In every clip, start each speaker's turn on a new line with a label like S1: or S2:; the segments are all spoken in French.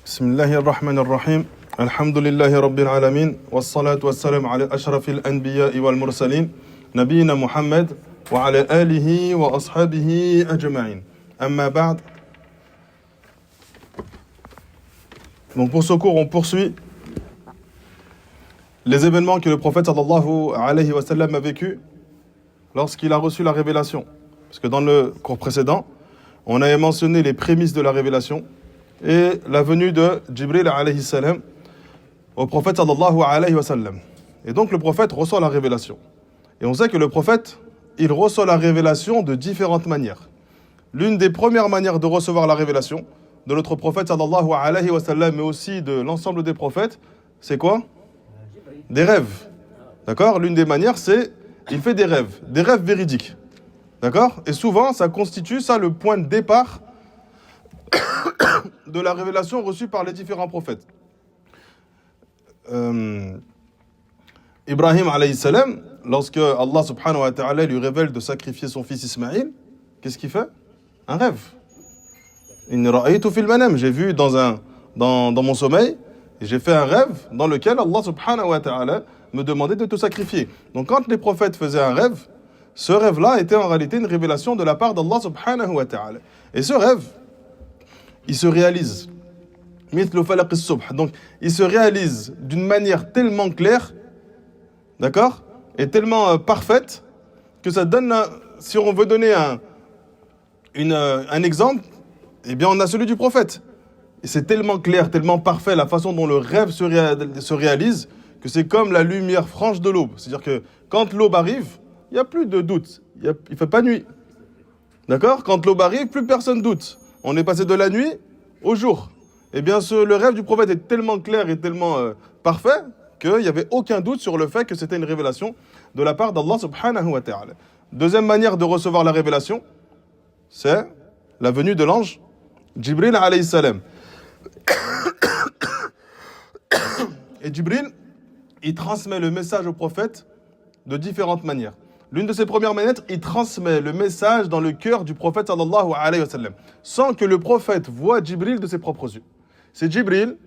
S1: بسم الله الرحمن الرحيم الحمد لله رب العالمين والصلاة والسلام على أشرف الأنبياء والمرسلين نبينا محمد وعلى آله وأصحابه أجمعين أما بعد. Donc pour ce cours, on poursuit les événements que le prophète sallallahu alayhi wa sallam a vécu lorsqu'il a reçu la révélation. Parce que dans le cours précédent, on avait mentionné les prémices de la révélation et la venue de Jibril alayhi salam au prophète sallallahu alayhi wa sallam. Et donc le prophète reçoit la révélation. Et on sait que le prophète, il reçoit la révélation de différentes manières. L'une des premières manières de recevoir la révélation de notre prophète sallallahu alayhi wa sallam, mais aussi de l'ensemble des prophètes, c'est quoi? Des rêves. D'accord? L'une des manières, c'est il fait des rêves véridiques. D'accord? Et souvent, ça constitue ça le point de départ de la révélation reçue par les différents prophètes. Ibrahim alayhi salam, lorsque Allah subhanahu wa ta'ala lui révèle de sacrifier son fils Ismaïl, qu'est-ce qu'il fait? Un rêve. Inni ra'aytu fil manam, j'ai vu dans mon sommeil, et j'ai fait un rêve dans lequel Allah subhanahu wa ta'ala me demandait de te sacrifier. Donc quand les prophètes faisaient un rêve, ce rêve-là était en réalité une révélation de la part d'Allah subhanahu wa ta'ala. Et ce rêve, il se réalise. Donc, il se réalise d'une manière tellement claire, d'accord, et tellement parfaite, que ça donne, si on veut donner un exemple, eh bien, on a celui du prophète. Et c'est tellement clair, tellement parfait, la façon dont le rêve se réalise, que c'est comme la lumière franche de l'aube. C'est-à-dire que quand l'aube arrive, il n'y a plus de doute. Il ne fait pas nuit. D'accord? Quand l'aube arrive, plus personne doute. On est passé de la nuit au jour. Eh bien, le rêve du prophète est tellement clair et tellement parfait qu'il n'y avait aucun doute sur le fait que c'était une révélation de la part d'Allah subhanahu wa ta'ala. Deuxième manière de recevoir la révélation, c'est la venue de l'ange Jibril alayhi salam. Et Jibril, il transmet le message au prophète de différentes manières. L'une de ses premières manières, il transmet le message dans le cœur du prophète sallallahu alayhi wa sallam, sans que le prophète voie Jibril de ses propres yeux. C'est Jibril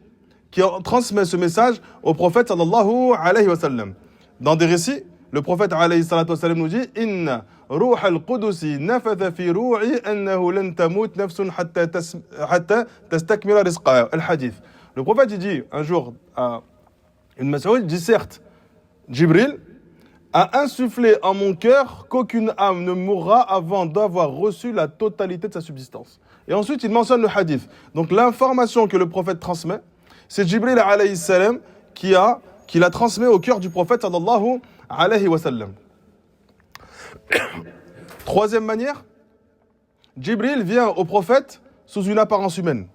S1: qui transmet ce message au prophète sallallahu alayhi wa sallam. Dans des récits, le prophète alayhi salatu wa sallam nous dit « Inna ruh al-Qudusi nafatha fi ru'i annahu lan tamut nafsun hatta tastakmila rizqaha » Al-Hadith. Le prophète il dit un jour à Ibn Mas'ud, il dit certes, Jibril a insufflé en mon cœur qu'aucune âme ne mourra avant d'avoir reçu la totalité de sa subsistance. Et ensuite, il mentionne le hadith. Donc l'information que le prophète transmet, c'est Jibril alayhi salam qui la transmet au cœur du prophète sallallahu alayhi wa sallam. Troisième manière, Jibril vient au prophète sous une apparence humaine.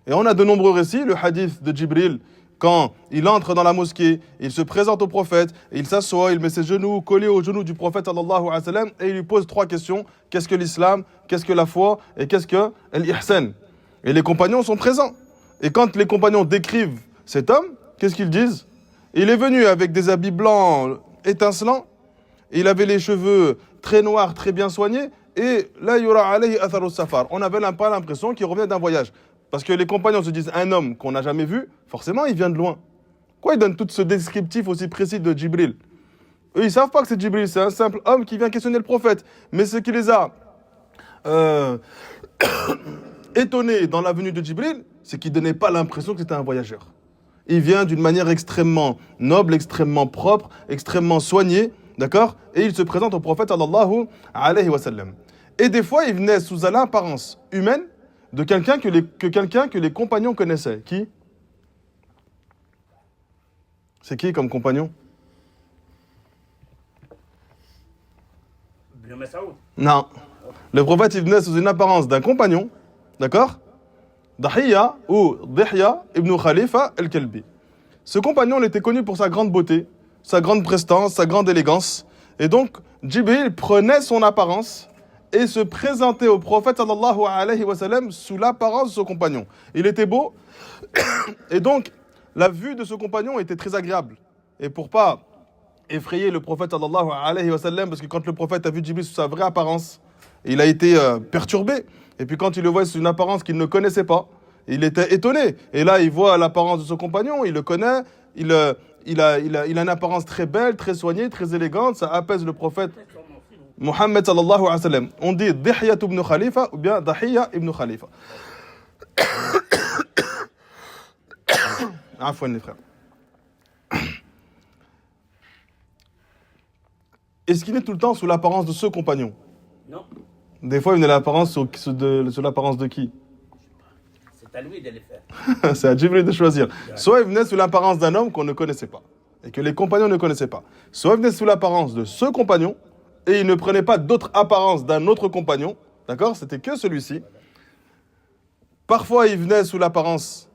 S1: Et on a de nombreux récits, le hadith de Jibril, quand il entre dans la mosquée, il se présente au prophète, il s'assoit, il met ses genoux collés aux genoux du prophète sallallahu alayhi wa sallam et il lui pose trois questions. Qu'est-ce que l'islam? Qu'est-ce que la foi? Et qu'est-ce que l'ihsan? Et les compagnons sont présents. Et quand les compagnons décrivent cet homme, qu'est-ce qu'ils disent? Il est venu avec des habits blancs étincelants, il avait les cheveux très noirs, très bien soignés, et la yura alayhi atharu safar. On avait pas l'impression qu'il revenait d'un voyage. Parce que les compagnons se disent, un homme qu'on n'a jamais vu, forcément, il vient de loin. Pourquoi ils donnent tout ce descriptif aussi précis de Jibril? Eux, ils ne savent pas que c'est Jibril, c'est un simple homme qui vient questionner le prophète. Mais ce qui les a étonnés dans la venue de Jibril, c'est qu'il ne donnait pas l'impression que c'était un voyageur. Il vient d'une manière extrêmement noble, extrêmement propre, extrêmement soignée, d'accord? Et il se présente au prophète, sallallahu alayhi wa sallam. Et des fois, il venait sous l'apparence humaine, de quelqu'un que les compagnons connaissaient. Qui? C'est qui comme compagnon?
S2: Ibn Mas'ud.
S1: Non. Le prophète, il venait sous une apparence d'un compagnon, d'accord? Dahiyya ou Dihya ibn Khalifa al-Kalbi. Ce compagnon, il était connu pour sa grande beauté, sa grande prestance, sa grande élégance. Et donc, Jibril prenait son apparence et se présentait au prophète sallallahu alayhi wa sallam sous l'apparence de son compagnon. Il était beau, et donc la vue de ce compagnon était très agréable. Et pour pas effrayer le prophète sallallahu alayhi wa sallam, parce que quand le prophète a vu Jibril sous sa vraie apparence, il a été perturbé. Et puis quand il le voit sous une apparence qu'il ne connaissait pas, Il était étonné. Et là, il voit l'apparence de son compagnon, il le connaît, il a une apparence très belle, très soignée, très élégante. Ça apaise le prophète Mohammed sallallahu alayhi wa sallam. On dit Dihya ibn Khalifa ou bien Dahiya ibn Khalifa. Afouane les frères. Est-ce qu'il est tout le temps sous l'apparence de ce compagnon?
S2: Non.
S1: Des fois, il venait l'apparence sous l'apparence de qui?
S2: C'est à lui de le faire.
S1: C'est à Jibril de choisir. Soit il venait sous l'apparence d'un homme qu'on ne connaissait pas et que les compagnons ne connaissaient pas. Soit il venait sous l'apparence de ce compagnon et il ne prenait pas d'autre apparence d'un autre compagnon. D'accord? C'était que celui-ci. Parfois, il venait sous l'apparence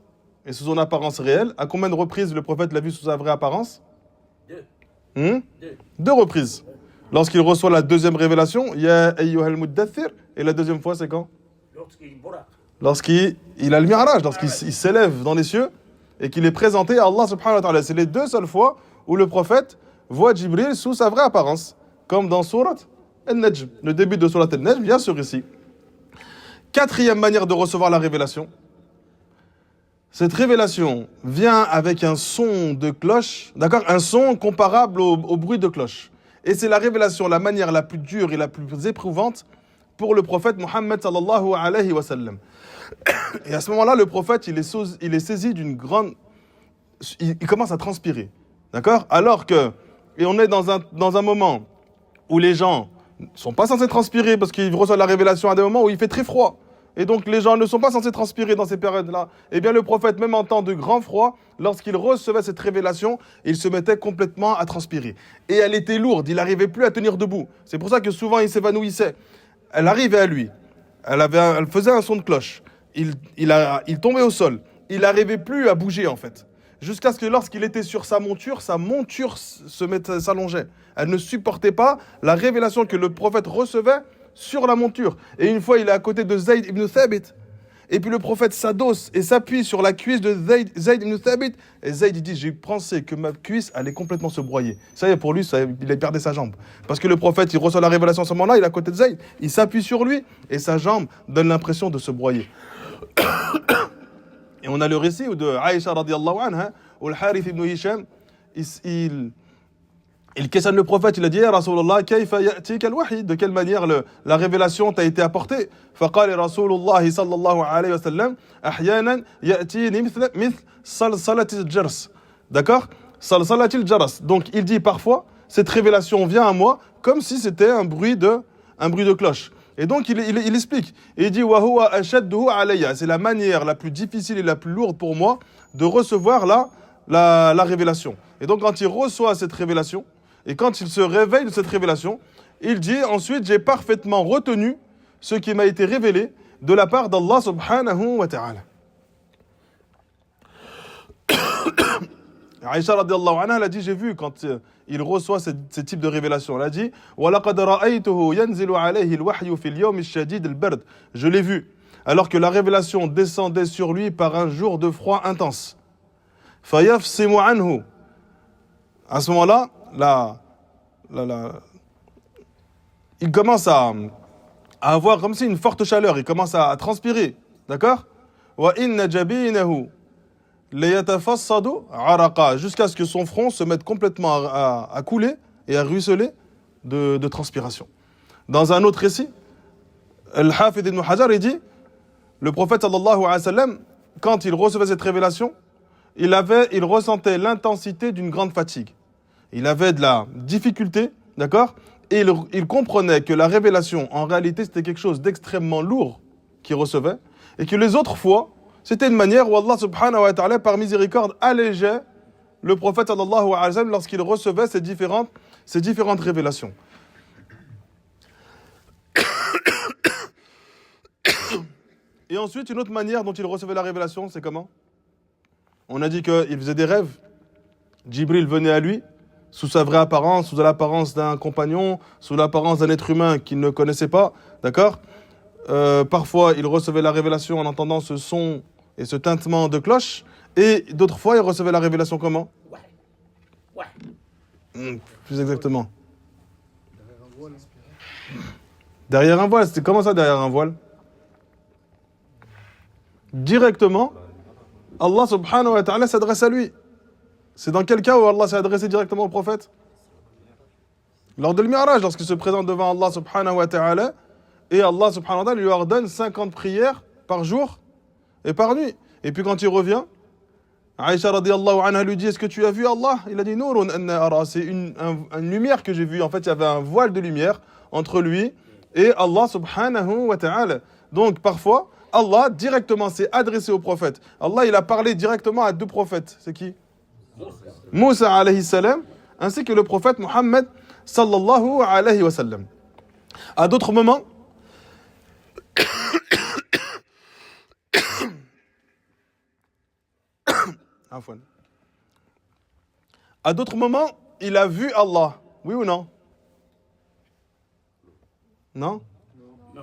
S1: et sous son apparence réelle. À combien de reprises le prophète l'a vu sous sa vraie apparence?
S2: Deux.
S1: Deux reprises. Lorsqu'il reçoit la deuxième révélation, Ya ayyuhal muddathir, et la deuxième fois, c'est quand? Lorsqu'il a le mirage, lorsqu'il s'élève dans les cieux et qu'il est présenté à Allah subhanahu wa ta'ala. C'est les deux seules fois où le prophète voit Jibril sous sa vraie apparence, comme dans Surat Al-Najm. Le début de Surat Al-Najm, bien sûr ici. Quatrième manière de recevoir la révélation. Cette révélation vient avec un son de cloche, d'accord? Un son comparable au bruit de cloche. Et c'est la révélation, la manière la plus dure et la plus éprouvante pour le prophète Mohammed sallallahu alayhi wa sallam. Et à ce moment-là, le prophète, il est saisi d'une grande... Il commence à transpirer, d'accord? Alors que... Et on est dans un moment où les gens ne sont pas censés transpirer parce qu'ils reçoivent la révélation à des moments où il fait très froid. Et donc les gens ne sont pas censés transpirer dans ces périodes-là. Eh bien le prophète, même en temps de grand froid, lorsqu'il recevait cette révélation, il se mettait complètement à transpirer. Et elle était lourde, il n'arrivait plus à tenir debout. C'est pour ça que souvent il s'évanouissait. Elle arrivait à lui, elle faisait un son de cloche, il tombait au sol, il n'arrivait plus à bouger en fait. Jusqu'à ce que lorsqu'il était sur sa monture s'allongeait. Elle ne supportait pas la révélation que le prophète recevait sur la monture. Et une fois, il est à côté de Zayd ibn Thabit. Et puis le prophète s'adosse et s'appuie sur la cuisse de Zayd ibn Thabit. Et Zayd dit, j'ai pensé que ma cuisse allait complètement se broyer. Ça y est, pour lui, il a perdu sa jambe. Parce que le prophète, il reçoit la révélation à ce moment-là, il est à côté de Zayd. Il s'appuie sur lui et sa jambe donne l'impression de se broyer. Et on a le récit de Aïcha radiallahu anha, où le Harith ibn Hisham, il questionne le prophète, il a dit, Ya Rasulallah, kayfa ya'tika al-wahy? De quelle manière la révélation t'a été apportée? Faqal Rasulullah sallallahu alayhi wa sallam, ahyanan ya'tini mithl salsalati al-jars. D'accord? Salsalati al-jars. Donc il dit parfois, cette révélation vient à moi comme si c'était un bruit de cloche. Et donc il explique. Et il dit, wa huwa ashadduhu alayya. C'est la manière la plus difficile et la plus lourde pour moi de recevoir la révélation. Et donc quand il reçoit cette révélation, et quand il se réveille de cette révélation, il dit ensuite, j'ai parfaitement retenu ce qui m'a été révélé de la part d'Allah subhanahu wa ta'ala. Aïcha radiallahu anha, elle a dit, j'ai vu quand il reçoit ce type de révélation. Elle a dit, وَلَقَدْ رَأَيْتُهُ يَنْزِلُ عَلَيْهِ الْوَحْيُ فِي الْيَوْمِ الشَّدِيدِ الْبَرْدِ. Je l'ai vu, alors que la révélation descendait sur lui par un jour de froid intense. فَيَفْسِمُ عَنْهُ. À ce moment-là, il commence à avoir comme si une forte chaleur, il commence à transpirer, d'accord? وَإِنَّ جَبِينَهُ لَيَتَفَصَّدُ عَرَقًا. Jusqu'à ce que son front se mette complètement à couler et à ruisseler de transpiration. Dans un autre récit, Al-Hafid ibn Hajar, il dit, le prophète sallallahu alayhi wa sallam, quand il recevait cette révélation, il ressentait l'intensité d'une grande fatigue. Il avait de la difficulté, d'accord? Et il comprenait que la révélation, en réalité, c'était quelque chose d'extrêmement lourd qu'il recevait. Et que les autres fois, c'était une manière où Allah subhanahu wa ta'ala, par miséricorde, allégeait le prophète sallallahu alayhi wa sallam lorsqu'il recevait ces différentes révélations. Et ensuite, une autre manière dont il recevait la révélation, c'est comment? On a dit qu'il faisait des rêves. Jibril venait à lui, sous sa vraie apparence, sous l'apparence d'un compagnon, sous l'apparence d'un être humain qu'il ne connaissait pas, d'accord? Parfois, il recevait la révélation en entendant ce son et ce tintement de cloche, et d'autres fois, il recevait la révélation comment? Plus exactement. Derrière un voile, c'était comment ça derrière un voile? directement, Allah subhanahu wa ta'ala s'adresse à lui. C'est dans quel cas où Allah s'est adressé directement au prophète? Lors de le Mi'raj, lorsqu'il se présente devant Allah subhanahu wa ta'ala, et Allah subhanahu wa ta'ala lui ordonne 50 prières par jour et par nuit. Et puis quand il revient, Aïcha radiyallahu anha lui dit: est-ce que tu as vu Allah? Il a dit: Nourun anna ara, c'est une lumière que j'ai vue. En fait, il y avait un voile de lumière entre lui et Allah subhanahu wa ta'ala. Donc parfois, Allah directement s'est adressé au prophète. Allah, il a parlé directement à deux prophètes. C'est qui? Moussa alayhi salam, ainsi que le prophète Muhammad sallallahu alayhi wa sallam. À d'autres moments, à d'autres moments, il a vu Allah. Oui ou non? Non?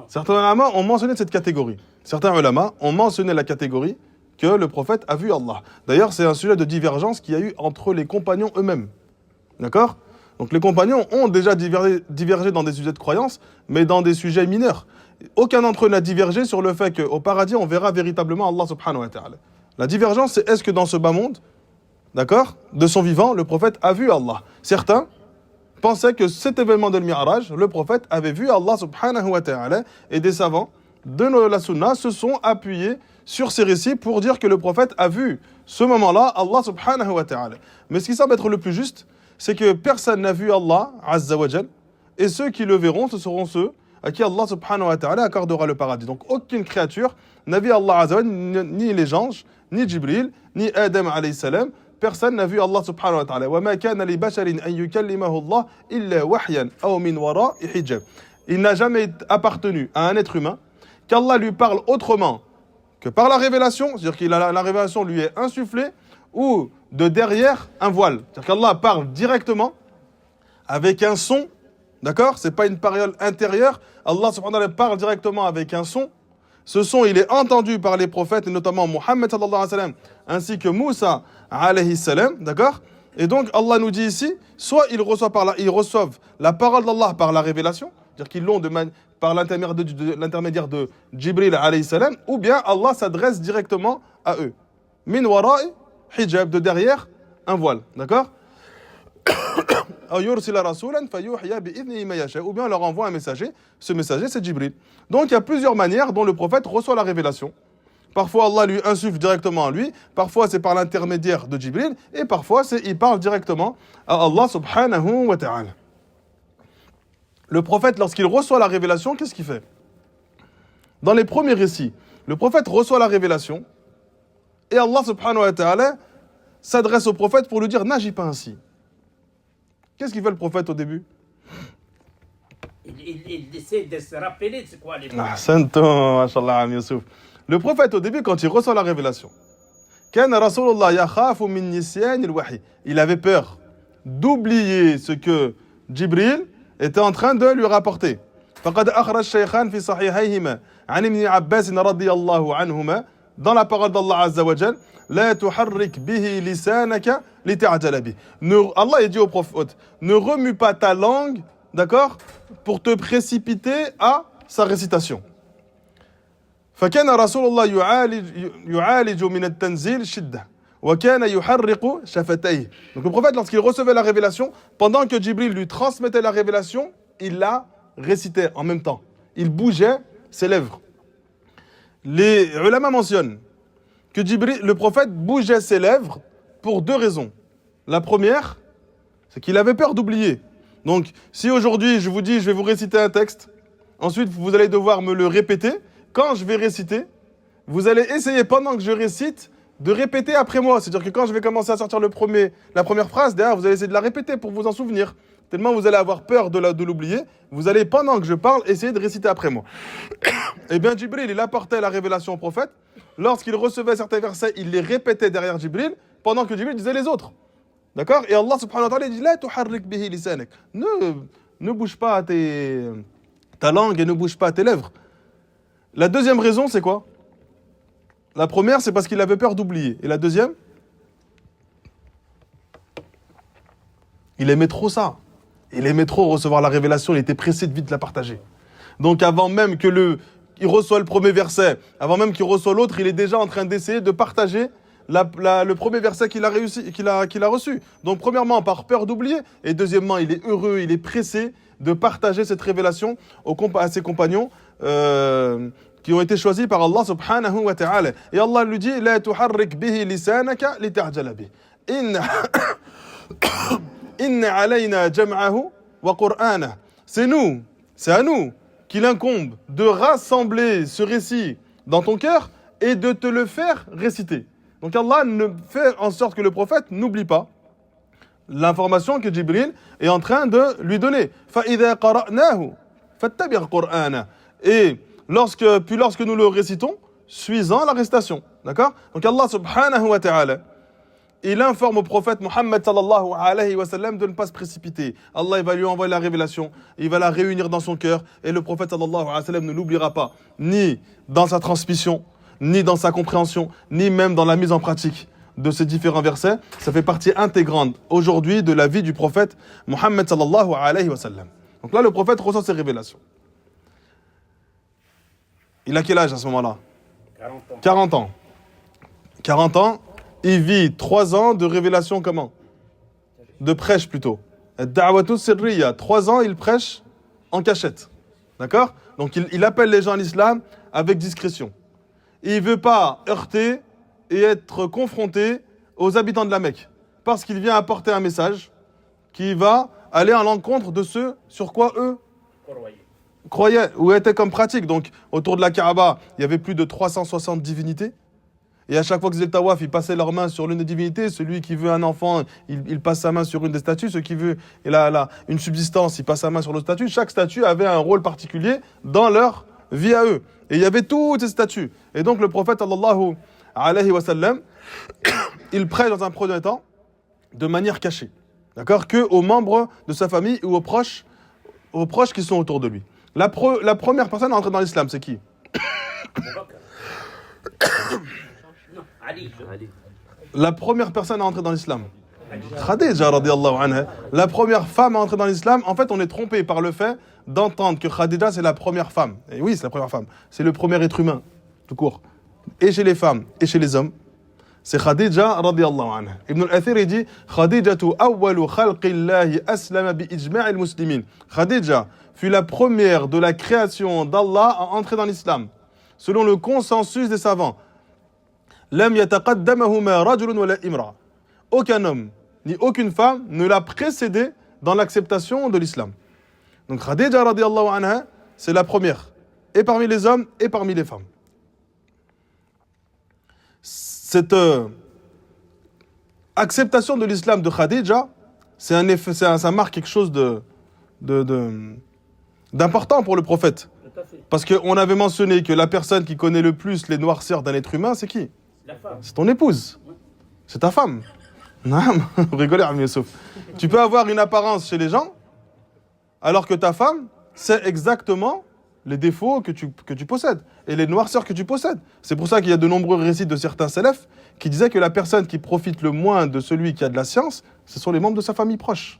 S1: Certains ulama ont mentionné cette catégorie. Certains ulama ont mentionné la catégorie que le prophète a vu Allah. D'ailleurs, c'est un sujet de divergence qu'il y a eu entre les compagnons eux-mêmes. D'accord? Donc les compagnons ont déjà divergé dans des sujets de croyance, mais dans des sujets mineurs. Aucun d'entre eux n'a divergé sur le fait qu'au paradis, on verra véritablement Allah subhanahu wa ta'ala. La divergence, c'est est-ce que dans ce bas monde, d'accord, de son vivant, le prophète a vu Allah. Certains pensaient que cet événement de Mi'raj, le prophète avait vu Allah subhanahu wa ta'ala, et des savants de la sunna se sont appuyés sur ces récits pour dire que le prophète a vu ce moment-là Allah subhanahu wa ta'ala. Mais ce qui semble être le plus juste, c'est que personne n'a vu Allah azza wa jal, et ceux qui le verront, ce seront ceux à qui Allah subhanahu wa ta'ala accordera le paradis. Donc aucune créature n'a vu Allah azza wa jal, ni les anges, ni Jibril, ni Adam alayhi salam. Personne n'a vu Allah subhanahu wa ta'ala. وَمَا كَانَ لِبَشَرٍ أَن يُكَلِّمَهُ اللَّهُ إِلَّا وَحْيًا أَوْ مِنْ وَرَاءِ حِجَابٍ. Il n'a jamais appartenu à un être humain qu'Allah lui parle autrement que par la révélation, c'est-à-dire que la révélation lui est insufflée, ou de derrière un voile. C'est-à-dire qu'Allah parle directement avec un son, d'accord? C'est pas une parole intérieure. Allah subhanahu wa ta'ala parle directement avec un son. Ce son, il est entendu par les prophètes, et notamment Muhammad sallallahu alayhi wa sallam, ainsi que Moussa alayhi salam, d'accord? Et donc Allah nous dit ici, soit ils reçoivent la parole d'Allah par la révélation, c'est-à-dire qu'ils l'ont par l'intermédiaire de Jibril alayhi salam, ou bien Allah s'adresse directement à eux. Min wara'i hijab, de derrière un voile, d'accord? Ou bien on leur envoie un messager, ce messager c'est Jibril. Donc il y a plusieurs manières dont le prophète reçoit la révélation. Parfois Allah lui insuffle directement à lui, parfois c'est par l'intermédiaire de Jibril, et parfois il parle directement à Allah subhanahu wa ta'ala. Le prophète, lorsqu'il reçoit la révélation, qu'est-ce qu'il fait? Dans les premiers récits, le prophète reçoit la révélation, et Allah subhanahu wa ta'ala s'adresse au prophète pour lui dire: n'agis pas ainsi. Qu'est-ce qu'il fait le prophète au début?
S2: Il essaie de se rappeler c'est quoi les mots.
S1: Le prophète au début, quand il reçoit la révélation, il avait peur d'oublier ce que Jibril était en train de lui rapporter. فقد أخرج الشيخان في صحيحيهما عن ابن عباس رضي الله عنهما, dans la parole d'Allah azza wa jal, لا تحرك به لسانك لتعجل به. Allah a dit au prophète: ne remue pas ta langue, d'accord, pour te précipiter à sa récitation. فكان رسول الله يعالج من التنزيل شدة وكان يحرق شفتيه. Donc le prophète, lorsqu'il recevait la révélation, pendant que Jibril lui transmettait la révélation, il la récitait en même temps. Il bougeait ses lèvres. Les ulama mentionnent que le prophète bougeait ses lèvres pour deux raisons. La première, c'est qu'il avait peur d'oublier. Donc, si aujourd'hui je vous dis je vais vous réciter un texte, ensuite vous allez devoir me le répéter, quand je vais réciter, vous allez essayer pendant que je récite de répéter après moi. C'est-à-dire que quand je vais commencer à sortir la première phrase, derrière vous allez essayer de la répéter pour vous en souvenir. Tellement vous allez avoir peur de l'oublier, vous allez pendant que je parle essayer de réciter après moi. Eh bien Jibril, il apportait la révélation au prophète. Lorsqu'il recevait certains versets, il les répétait derrière Jibril, pendant que Jibril disait les autres. D'accord? Et Allah subhanahu wa ta'ala dit: La tuharrik bihi lisanak. Ne bouge pas ta langue et ne bouge pas tes lèvres. La deuxième raison, c'est quoi? La première, c'est parce qu'il avait peur d'oublier. Et la deuxième, il aimait trop ça. Il aimait trop recevoir la révélation, il était pressé de vite la partager. Donc avant même que il reçoit le premier verset, avant même qu'il reçoit l'autre, il est déjà en train d'essayer de partager le premier verset qu'il a reçu. Donc premièrement, par peur d'oublier, et deuxièmement, il est heureux, il est pressé de partager cette révélation à ses compagnons qui ont été choisis par Allah subhanahu wa ta'ala. Et Allah lui dit, La tuharrik bihi lisanaka li ta'jala bih. Inna alayna jam'ahu wa qur'ana. C'est à nous qu'il incombe de rassembler ce récit dans ton cœur et de te le faire réciter. Donc Allah ne fait en sorte que le prophète n'oublie pas l'information que Jibril est en train de lui donner. فَإِذَا قَرَأْنَاهُ فَاتَّبِعْ قُرْآنَهُ. Et lorsque nous le récitons, suivant la récitation. D'accord? Donc Allah subhanahu wa ta'ala, il informe au prophète Mohammed sallallahu alayhi wa sallam de ne pas se précipiter. Allah il va lui envoyer la révélation, il va la réunir dans son cœur et le prophète sallallahu alayhi wa sallam ne l'oubliera pas, ni dans sa transmission, ni dans sa compréhension, ni même dans la mise en pratique de ces différents versets. Ça fait partie intégrante aujourd'hui de la vie du prophète Mohammed sallallahu alayhi wa sallam. Donc là, le prophète reçoit ses révélations. Il a quel âge à ce moment-là? 40 ans. 40 ans, il vit 3 ans de révélation comment? De prêche plutôt. Da'watu sirriya. 3 ans, il prêche en cachette. D'accord? Donc il appelle les gens à l'islam avec discrétion. Il ne veut pas heurter et être confronté aux habitants de la Mecque. Parce qu'il vient apporter un message qui va aller à l'encontre de ce sur quoi eux croyaient ou étaient comme pratique. Donc autour de la Kaaba, il y avait plus de 360 divinités. Et à chaque fois qu'ils faisaient le tawaf, ils passaient leurs mains sur l'une des divinités. Celui qui veut un enfant, il passe sa main sur une des statues. Celui qui veut une subsistance, il passe sa main sur l'autre statue. Chaque statue avait un rôle particulier dans leur vie à eux. Et il y avait toutes ces statues. Et donc le prophète sallallahu alayhi wa sallam, il prêche dans un premier temps de manière cachée. D'accord? Que aux membres de sa famille ou aux proches qui sont autour de lui. La première personne à entrer dans l'islam, c'est qui?
S2: Ali.
S1: La première personne à entrer dans l'islam. Khadija radiyallahu anha. La première femme à entrer dans l'islam. En fait, on est trompé par le fait d'entendre que Khadija c'est la première femme. Et oui, c'est la première femme. C'est le premier être humain, tout court. Et chez les femmes, et chez les hommes. C'est Khadija radiyallahu anha. Ibn al-Athir il dit Khadijatu awwalu khalqillahi aslama bi ijma'il muslimin. Khadija fut la première de la création d'Allah à entrer dans l'islam. Selon le consensus des savants. Lam yataqaddamahuma rajulun wala imra. Aucun homme ni aucune femme ne l'a précédé dans l'acceptation de l'islam. Donc Khadija radiyallahu anha, c'est la première, et parmi les hommes et parmi les femmes. Cette acceptation de l'islam de Khadija, ça marque quelque chose d'important pour le prophète. Parce qu'on avait mentionné que la personne qui connaît le plus les noirceurs d'un être humain, c'est qui?
S2: La femme.
S1: C'est ton épouse. C'est ta femme. Non, rigolez, Ami Youssouf. Tu peux avoir une apparence chez les gens, alors que ta femme sait exactement les défauts que tu possèdes et les noirceurs que tu possèdes. C'est pour ça qu'il y a de nombreux récits de certains salafs qui disaient que la personne qui profite le moins de celui qui a de la science, ce sont les membres de sa famille proche.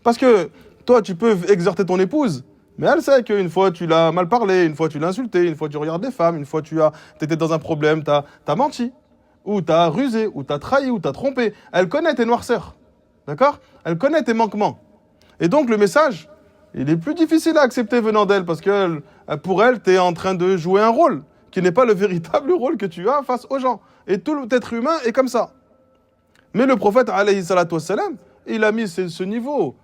S1: Parce que toi, tu peux exhorter ton épouse, mais elle sait qu'une fois tu l'as mal parlé, une fois tu l'as insulté, une fois tu regardes les femmes, une fois tu étais dans un problème, t'as menti, ou t'as rusé, ou t'as trahi, ou t'as trompé. Elle connaît tes noirceurs, d'accord? Elle connaît tes manquements. Et donc le message, il est plus difficile à accepter venant d'elle, parce que pour elle, tu es en train de jouer un rôle, qui n'est pas le véritable rôle que tu as face aux gens. Et tout être humain est comme ça. Mais le prophète, alayhi salatu wassalam, il a mis ce niveau...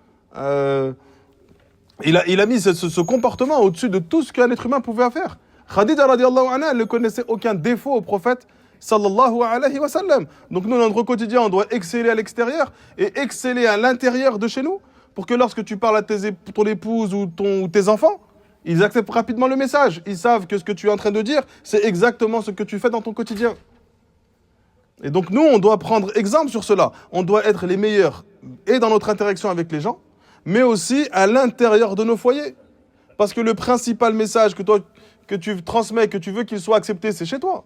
S1: Il a mis ce comportement au-dessus de tout ce qu'un être humain pouvait faire. Khadija radiallahu anha, elle ne connaissait aucun défaut au prophète sallallahu alayhi wa sallam. Donc nous, dans notre quotidien, on doit exceller à l'extérieur et exceller à l'intérieur de chez nous pour que lorsque tu parles à ton épouse ou tes enfants, ils acceptent rapidement le message. Ils savent que ce que tu es en train de dire, c'est exactement ce que tu fais dans ton quotidien. Et donc nous, on doit prendre exemple sur cela. On doit être les meilleurs et dans notre interaction avec les gens, mais aussi à l'intérieur de nos foyers. Parce que le principal message que tu transmets, que tu veux qu'il soit accepté, c'est chez toi.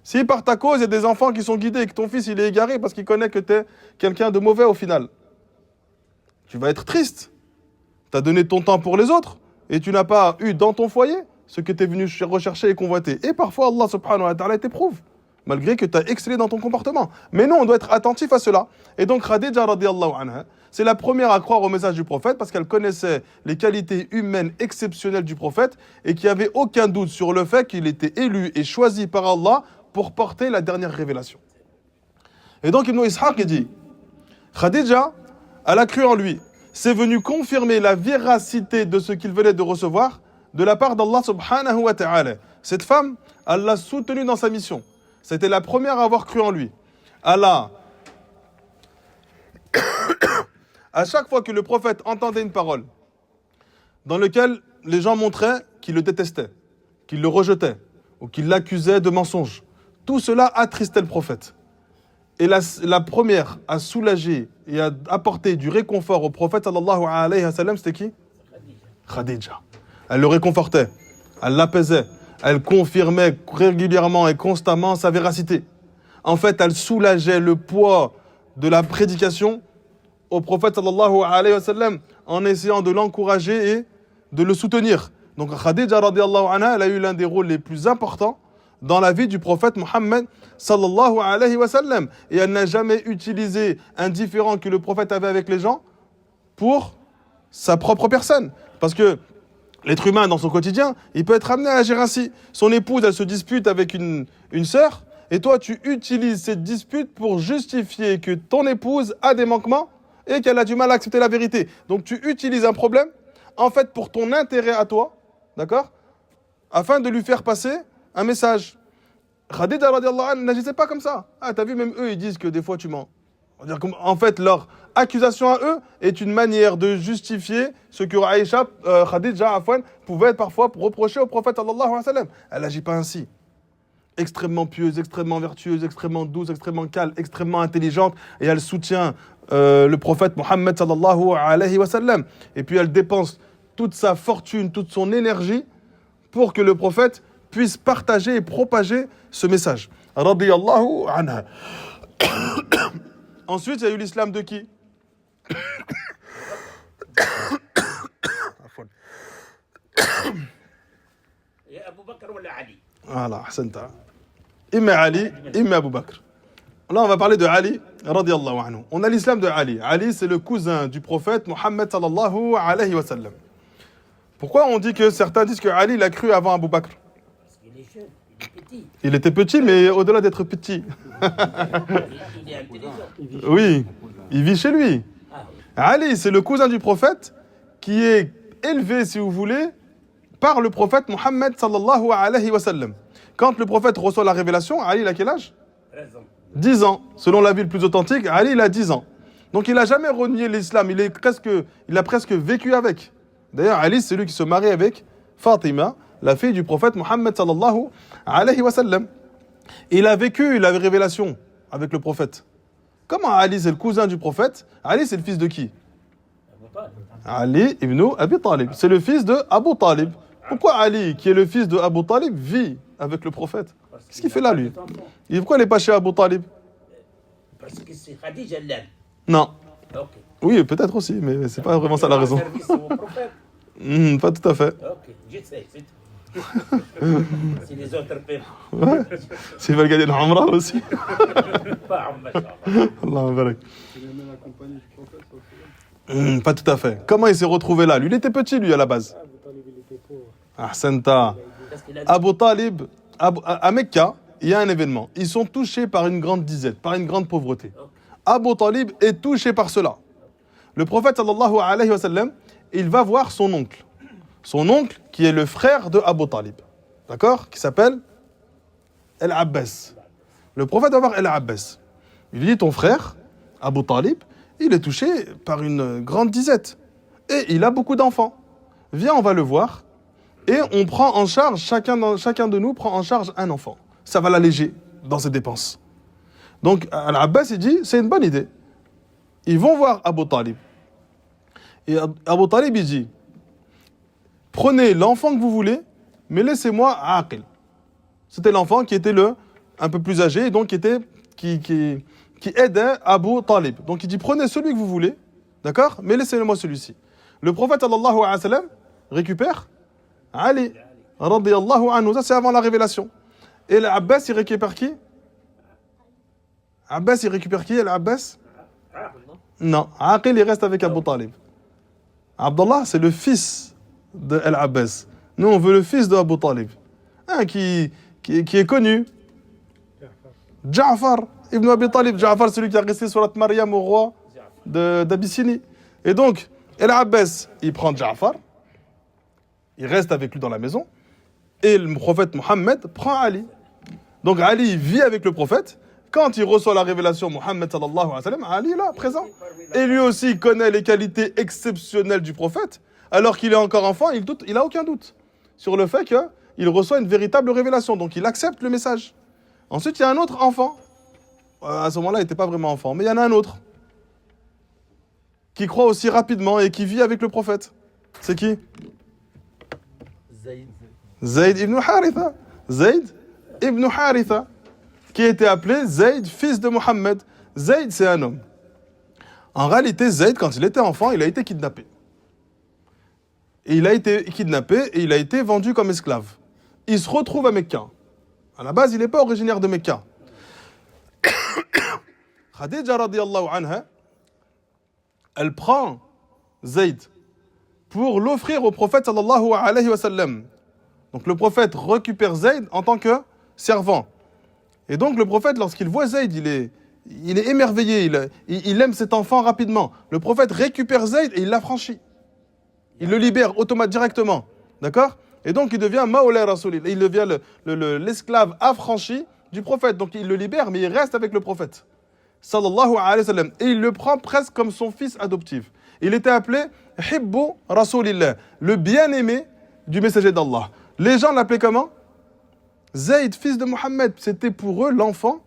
S1: Si par ta cause, il y a des enfants qui sont guidés et que ton fils il est égaré parce qu'il connaît que tu es quelqu'un de mauvais au final, tu vas être triste. Tu as donné ton temps pour les autres et tu n'as pas eu dans ton foyer ce que tu es venu rechercher et convoiter. Et parfois, Allah subhanahu wa ta'ala t'éprouve, malgré que tu as excellé dans ton comportement. Mais non, on doit être attentif à cela. Et donc, Khadija radiyallahu anha, c'est la première à croire au message du prophète parce qu'elle connaissait les qualités humaines exceptionnelles du prophète et qu'il n'y avait aucun doute sur le fait qu'il était élu et choisi par Allah pour porter la dernière révélation. Et donc, Ibn Ishaq dit, Khadija, elle a cru en lui. C'est venu confirmer la véracité de ce qu'il venait de recevoir de la part d'Allah subhanahu wa ta'ala. Cette femme, elle l'a soutenu dans sa mission. C'était la première à avoir cru en lui. Allah, à chaque fois que le prophète entendait une parole dans laquelle les gens montraient qu'ils le détestaient, qu'ils le rejetaient ou qu'ils l'accusaient de mensonge, tout cela attristait le prophète. Et la première à soulager et à apporter du réconfort au prophète sallallahu alayhi wa sallam, c'était qui? Khadija. Elle le réconfortait, elle l'apaisait, elle confirmait régulièrement et constamment sa véracité. En fait, elle soulageait le poids de la prédication au prophète sallallahu alayhi wa sallam en essayant de l'encourager et de le soutenir. Donc Khadija radiyallahu anha, elle a eu l'un des rôles les plus importants dans la vie du prophète Mohammed sallallahu alayhi wa sallam. Et elle n'a jamais utilisé un différend que le prophète avait avec les gens pour sa propre personne. Parce que l'être humain, dans son quotidien, il peut être amené à agir ainsi. Son épouse, elle se dispute avec une sœur, et toi, tu utilises cette dispute pour justifier que ton épouse a des manquements et qu'elle a du mal à accepter la vérité. Donc, tu utilises un problème, en fait, pour ton intérêt à toi, d'accord, afin de lui faire passer un message. Khadija radiallahu anha n'agissait pas comme ça. Ah, t'as vu, même eux, ils disent que des fois, tu mens. En fait, leur accusation à eux est une manière de justifier ce que Aïcha, Khadija, Afwan, pouvait parfois reprocher au prophète sallallahu alayhi wa sallam. Elle n'agit pas ainsi. Extrêmement pieuse, extrêmement vertueuse, extrêmement douce, extrêmement calme, extrêmement intelligente, et elle soutient le prophète Mohammed sallallahu alayhi wa sallam. Et puis elle dépense toute sa fortune, toute son énergie pour que le prophète puisse partager et propager ce message. Radiyallahu anha. Ensuite, il y a eu l'islam de qui?
S2: يا أبو بكر ولا علي؟
S1: Voilà, Ahsanta. Imma Ali, Imma Abu Bakr. Là, on va parler de Ali, radiyallahu anhu. On a l'islam de Ali. Ali, c'est le cousin du prophète Mohammed sallallahu alayhi wa sallam. Pourquoi on dit que certains disent que Ali l'a cru avant Abu Bakr?
S2: Parce qu'il est jeune, il est petit.
S1: Il était petit, mais au-delà d'être petit.
S2: Il est intelligent.
S1: Oui, il vit chez lui.
S2: Ah oui.
S1: Ali, c'est le cousin du prophète qui est élevé, si vous voulez, par le prophète Mohammed sallallahu alayhi wa sallam. Quand le prophète reçoit la révélation, Ali, il a quel âge?
S2: 13 ans.
S1: 10 ans. Selon la vie le plus authentique, Ali, il a 10 ans. Donc il n'a jamais renié l'islam, il a presque vécu avec. D'ailleurs, Ali, c'est lui qui se marie avec Fatima, la fille du prophète Mohammed sallallahu alayhi wa sallam. Il a vécu la révélation avec le prophète. Comment Ali, c'est le cousin du prophète? Ali, c'est le fils de qui?
S2: Abu Talib.
S1: Ali ibn Abi Talib. C'est le fils de Abu Talib. Pourquoi Ali, qui est le fils de Abu Talib, vit avec le prophète? Qu'est-ce qu'il fait là, lui? Pourquoi il n'est pas chez Abu Talib?
S2: Parce que c'est Khadija l'aime.
S1: Non.
S2: Ok.
S1: Oui, peut-être aussi, mais c'est pas vraiment ça la raison.
S2: Service au prophète.
S1: Pas tout à fait.
S2: Ok, je sais, c'est tout. Si les autres peuvent.
S1: Ouais. S'ils veulent gagner l'Amra aussi.
S2: Pas en machin.
S1: Allah barak.
S3: Il est même accompagné du prophète, ça aussi.
S1: Pas tout à fait. Comment il s'est retrouvé là? Lui, il était petit, lui, à la base.
S3: Ah, Abu Talib, il était pauvre.
S1: Ahsanta.
S2: Parce qu'il a dit.
S1: Abu Talib, à Mecca, il y a un événement. Ils sont touchés par une grande disette, par une grande pauvreté. Abu Talib est touché par cela. Le prophète sallallahu alayhi wa sallam, il va voir son oncle. Son oncle qui est le frère de Abu Talib. D'accord? Qui s'appelle Al-Abbas. Le prophète va voir Al-Abbas. Il lui dit, ton frère, Abu Talib, il est touché par une grande disette. Et il a beaucoup d'enfants. Viens, on va le voir. Et on prend en charge, chacun de nous prend en charge un enfant. Ça va l'alléger dans ses dépenses. Donc, Al-Abbas, il dit, c'est une bonne idée. Ils vont voir Abu Talib. Et Abu Talib, il dit, prenez l'enfant que vous voulez, mais laissez-moi Aqil. C'était l'enfant qui était un peu plus âgé, et donc qui aidait Abu Talib. Donc il dit, prenez celui que vous voulez, d'accord, mais laissez-moi celui-ci. Le prophète sallallahu alayhi wa sallam récupère Ali. radiyallahu anhu. Ça, c'est avant la révélation. Et l'Abbas, il récupère qui? Abbas, il récupère qui, l'Abbas? Non, Aqil, il reste avec Abu Talib. Abdallah, c'est le fils de Al-Abbas. Nous, on veut le fils de Abu Talib. Qui est connu. Ja'far, Ibn Abi Talib. Ja'far, celui qui a resté sur la Maryam au roi d'Abyssinie. Et donc, Al-Abbas, il prend Ja'far. Il reste avec lui dans la maison. Et le prophète Mohammed prend Ali. Donc, Ali vit avec le prophète. Quand il reçoit la révélation Mohammed sallallahu alayhi wa sallam, Ali est là, présent. Et lui aussi, il connaît les qualités exceptionnelles du prophète. Alors qu'il est encore enfant, il n'a aucun doute sur le fait qu'il reçoit une véritable révélation. Donc, il accepte le message. Ensuite, il y a un autre enfant. À ce moment-là, il n'était pas vraiment enfant, mais il y en a un autre qui croit aussi rapidement et qui vit avec le prophète. C'est qui? Zayd ibn Haritha. Zayd ibn Haritha, qui était appelé Zayd, fils de Mohammed. Zayd, c'est un homme. En réalité, Zayd, quand il était enfant, il a été kidnappé. Et il a été kidnappé et il a été vendu comme esclave. Il se retrouve à Mecca. À la base, il n'est pas originaire de Mecca. Khadija radiyallahu anha, elle prend Zayd pour l'offrir au prophète sallallahu alayhi wa sallam. Donc le prophète récupère Zayd en tant que servant. Et donc le prophète, lorsqu'il voit Zayd, il est émerveillé, il aime cet enfant rapidement. Le prophète récupère Zayd et il l'affranchit. Il le libère directement. D'accord? Et donc il devient Mawla Rasulillah. Il devient l'esclave affranchi du prophète. Donc il le libère, mais il reste avec le prophète. Sallallahu alayhi wa sallam. Et il le prend presque comme son fils adoptif. Il était appelé Hibbu Rasulillah, le bien-aimé du messager d'Allah. Les gens l'appelaient comment? Zayd, fils de Mohammed. C'était pour eux l'enfant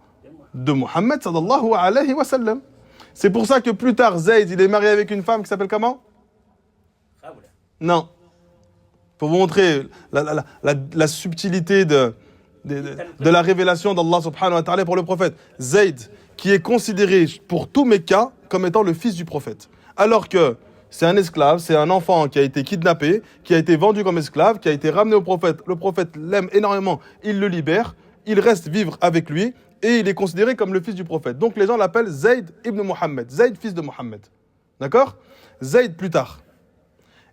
S1: de Mohammed sallallahu alayhi wa sallam. C'est pour ça que plus tard, Zayd, il est marié avec une femme qui s'appelle comment? Non. Pour vous montrer la subtilité de la révélation d'Allah subhanahu wa ta'ala pour le prophète. Zayd, qui est considéré pour tous Mecca comme étant le fils du prophète. Alors que c'est un esclave, c'est un enfant qui a été kidnappé, qui a été vendu comme esclave, qui a été ramené au prophète. Le prophète l'aime énormément, il le libère, il reste vivre avec lui et il est considéré comme le fils du prophète. Donc les gens l'appellent Zayd ibn Mohammed, Zayd fils de Mohammed. D'accord? Zayd plus tard.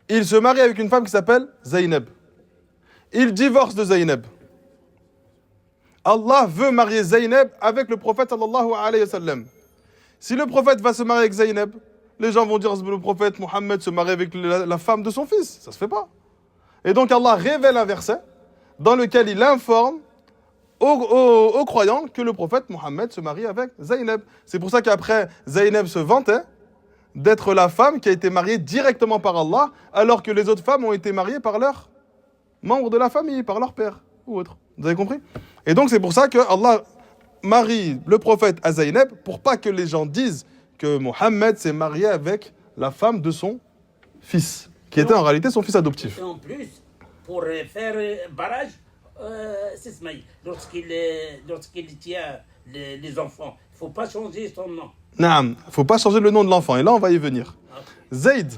S1: Il se marie avec une femme qui s'appelle Zaynab. Il divorce de Zaynab. Allah veut marier Zaynab avec le prophète sallallahu alayhi wa sallam. Si le prophète va se marier avec Zaynab, les gens vont dire que le prophète Mohammed se marie avec la femme de son fils. Ça se fait pas. Et donc Allah révèle un verset dans lequel il informe aux croyants que le prophète Mohammed se marie avec Zaynab. C'est pour ça qu'après, Zaynab se vantait d'être la femme qui a été mariée directement par Allah, alors que les autres femmes ont été mariées par leurs membres de la famille, par leur père ou autre. Vous avez compris? Et donc c'est pour ça que Allah marie le prophète à Zaynab, pour pas que les gens disent que Mohammed s'est marié avec la femme de son fils, qui était en réalité son fils adoptif.
S2: Et en plus, pour faire barrage, c'est Ismaïl. Lorsqu'il tient les enfants, il ne faut pas changer son nom.
S1: Naam, il ne faut pas changer le nom de l'enfant. Et là, on va y venir. Zayd,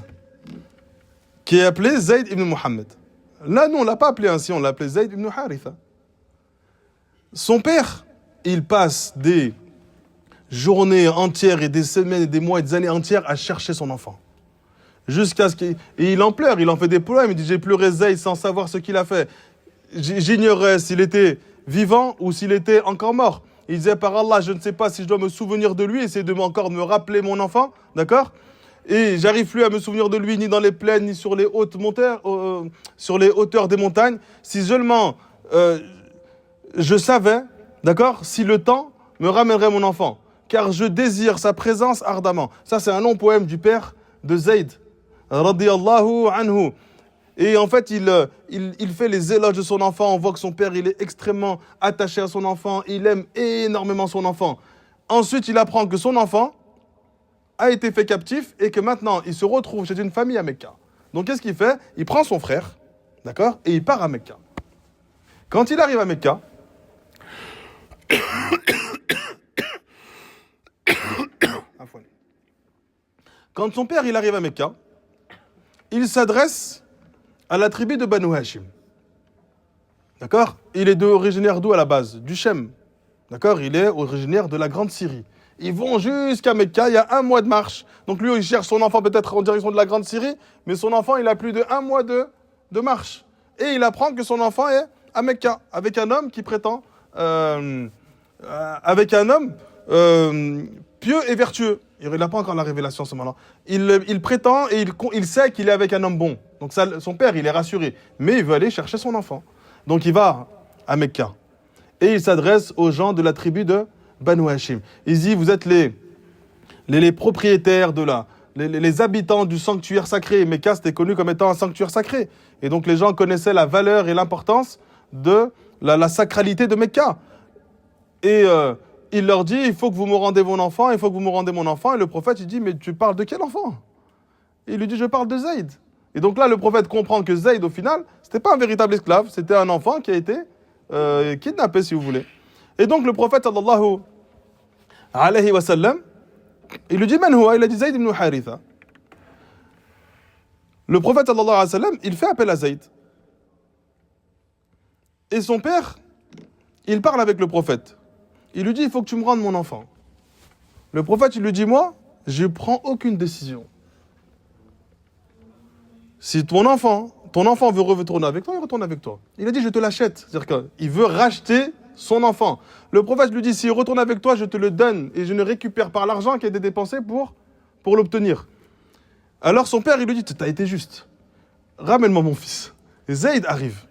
S1: qui est appelé Zayd ibn Mohammed. Là, nous, on ne l'a pas appelé ainsi, on l'a appelé Zayd ibn Haritha. Son père, il passe des journées entières et des semaines et des mois et des années entières à chercher son enfant. Jusqu'à ce qu'il... Et il en pleure, il en fait des poèmes. Il dit, j'ai pleuré Zayd sans savoir ce qu'il a fait. J'ignorais s'il était vivant ou s'il était encore mort. Il disait, par Allah, je ne sais pas si je dois me souvenir de lui, essayer de encore me rappeler mon enfant, d'accord? Et j'arrive plus à me souvenir de lui, ni dans les plaines, ni sur les hautes montagnes, sur les hauteurs des montagnes. Si seulement je savais, d'accord, si le temps me ramènerait mon enfant, car je désire sa présence ardemment. Ça, c'est un long poème du père de Zayd, radiyallahu anhu. Et en fait, il fait les éloges de son enfant. On voit que son père, il est extrêmement attaché à son enfant. Il aime énormément son enfant. Ensuite, il apprend que son enfant a été fait captif et que maintenant, il se retrouve chez une famille à Mecca. Donc, qu'est-ce qu'il fait? Il prend son frère, d'accord, et il part à Mecca. Quand il arrive à Mecca, quand son père, il arrive à Mecca, il s'adresse à la tribu de Banu Hashim. D'accord? Il est originaire d'où à la base? Du Shem. D'accord? Il est originaire de la Grande Syrie. Ils vont jusqu'à Mecca, il y a 1 mois de marche. Donc lui, il cherche son enfant peut-être en direction de la Grande Syrie, mais son enfant, il a plus de 1 mois de marche. Et il apprend que son enfant est à Mecca, avec un homme qui prétend... avec un homme pieux et vertueux. Il n'a pas encore la révélation à ce moment-là. Il prétend et il sait qu'il est avec un homme bon. Donc ça, son père, il est rassuré. Mais il veut aller chercher son enfant. Donc il va à Mecca. Et il s'adresse aux gens de la tribu de Banu Hashim. Il dit, vous êtes les propriétaires de les habitants du sanctuaire sacré. Mecca, c'était connu comme étant un sanctuaire sacré. Et donc les gens connaissaient la valeur et l'importance de la sacralité de Mecca. Et il leur dit, il faut que vous me rendez mon enfant, il faut que vous me rendez mon enfant. Et le prophète, il dit, mais tu parles de quel enfant? Et il lui dit, je parle de Zayd. Et donc là, le prophète comprend que Zayd, au final, c'était pas un véritable esclave, c'était un enfant qui a été kidnappé, si vous voulez. Et donc le prophète, sallallahu alayhi wa sallam, il lui dit, man huwa? Il a dit Zayd ibn Haritha. Le prophète, sallallahu alayhi wa sallam, il fait appel à Zayd. Et son père, il parle avec le prophète. Il lui dit, il faut que tu me rendes mon enfant. Le prophète, il lui dit, moi, je ne prends aucune décision. Si ton enfant veut retourner avec toi, il retourne avec toi. Il a dit, je te l'achète. C'est-à-dire qu'il veut racheter son enfant. Le prophète lui dit, s'il retourne avec toi, je te le donne et je ne récupère pas l'argent qui a été dépensé pour l'obtenir. Alors son père, il lui dit, tu as été juste. Ramène-moi mon fils. Et Zayd arrive.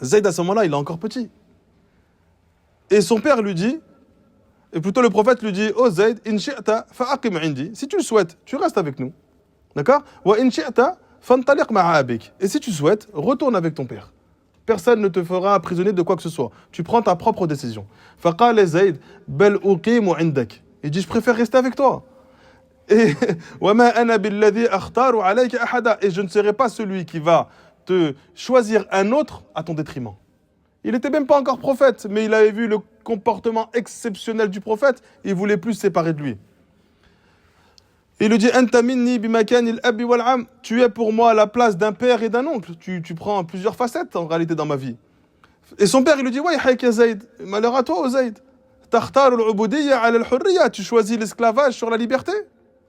S1: Zayd, à ce moment-là, il est encore petit. Et son père lui dit, et plutôt le prophète lui dit, oh Zayd, in shi'ta fa'aqim indi. Si tu le souhaites, tu restes avec nous. D'accord? Wa in shi'ta fantaliq ma'a abik. Et si tu souhaites, retourne avec ton père. Personne ne te fera prisonnier de quoi que ce soit. Tu prends ta propre décision. Faqala Zayd, bal uqimu indak. Il dit, je préfère rester avec toi. Et wa ma ana billadhi akhtaru alayka ahada. Et je ne serai pas celui qui va te choisir un autre à ton détriment. Il n'était même pas encore prophète, mais il avait vu le comportement exceptionnel du prophète, il voulait plus se séparer de lui. Il lui dit, Anta minni bimakan al-abi wal-am. Tu es pour moi à la place d'un père et d'un oncle. Tu prends plusieurs facettes en réalité dans ma vie. Et son père, il lui dit, ouais, ya Zayd, malheur à toi, oh Zayd. Takhtar al-ubudiyya ala al-hurriya. Tu choisis l'esclavage sur la liberté.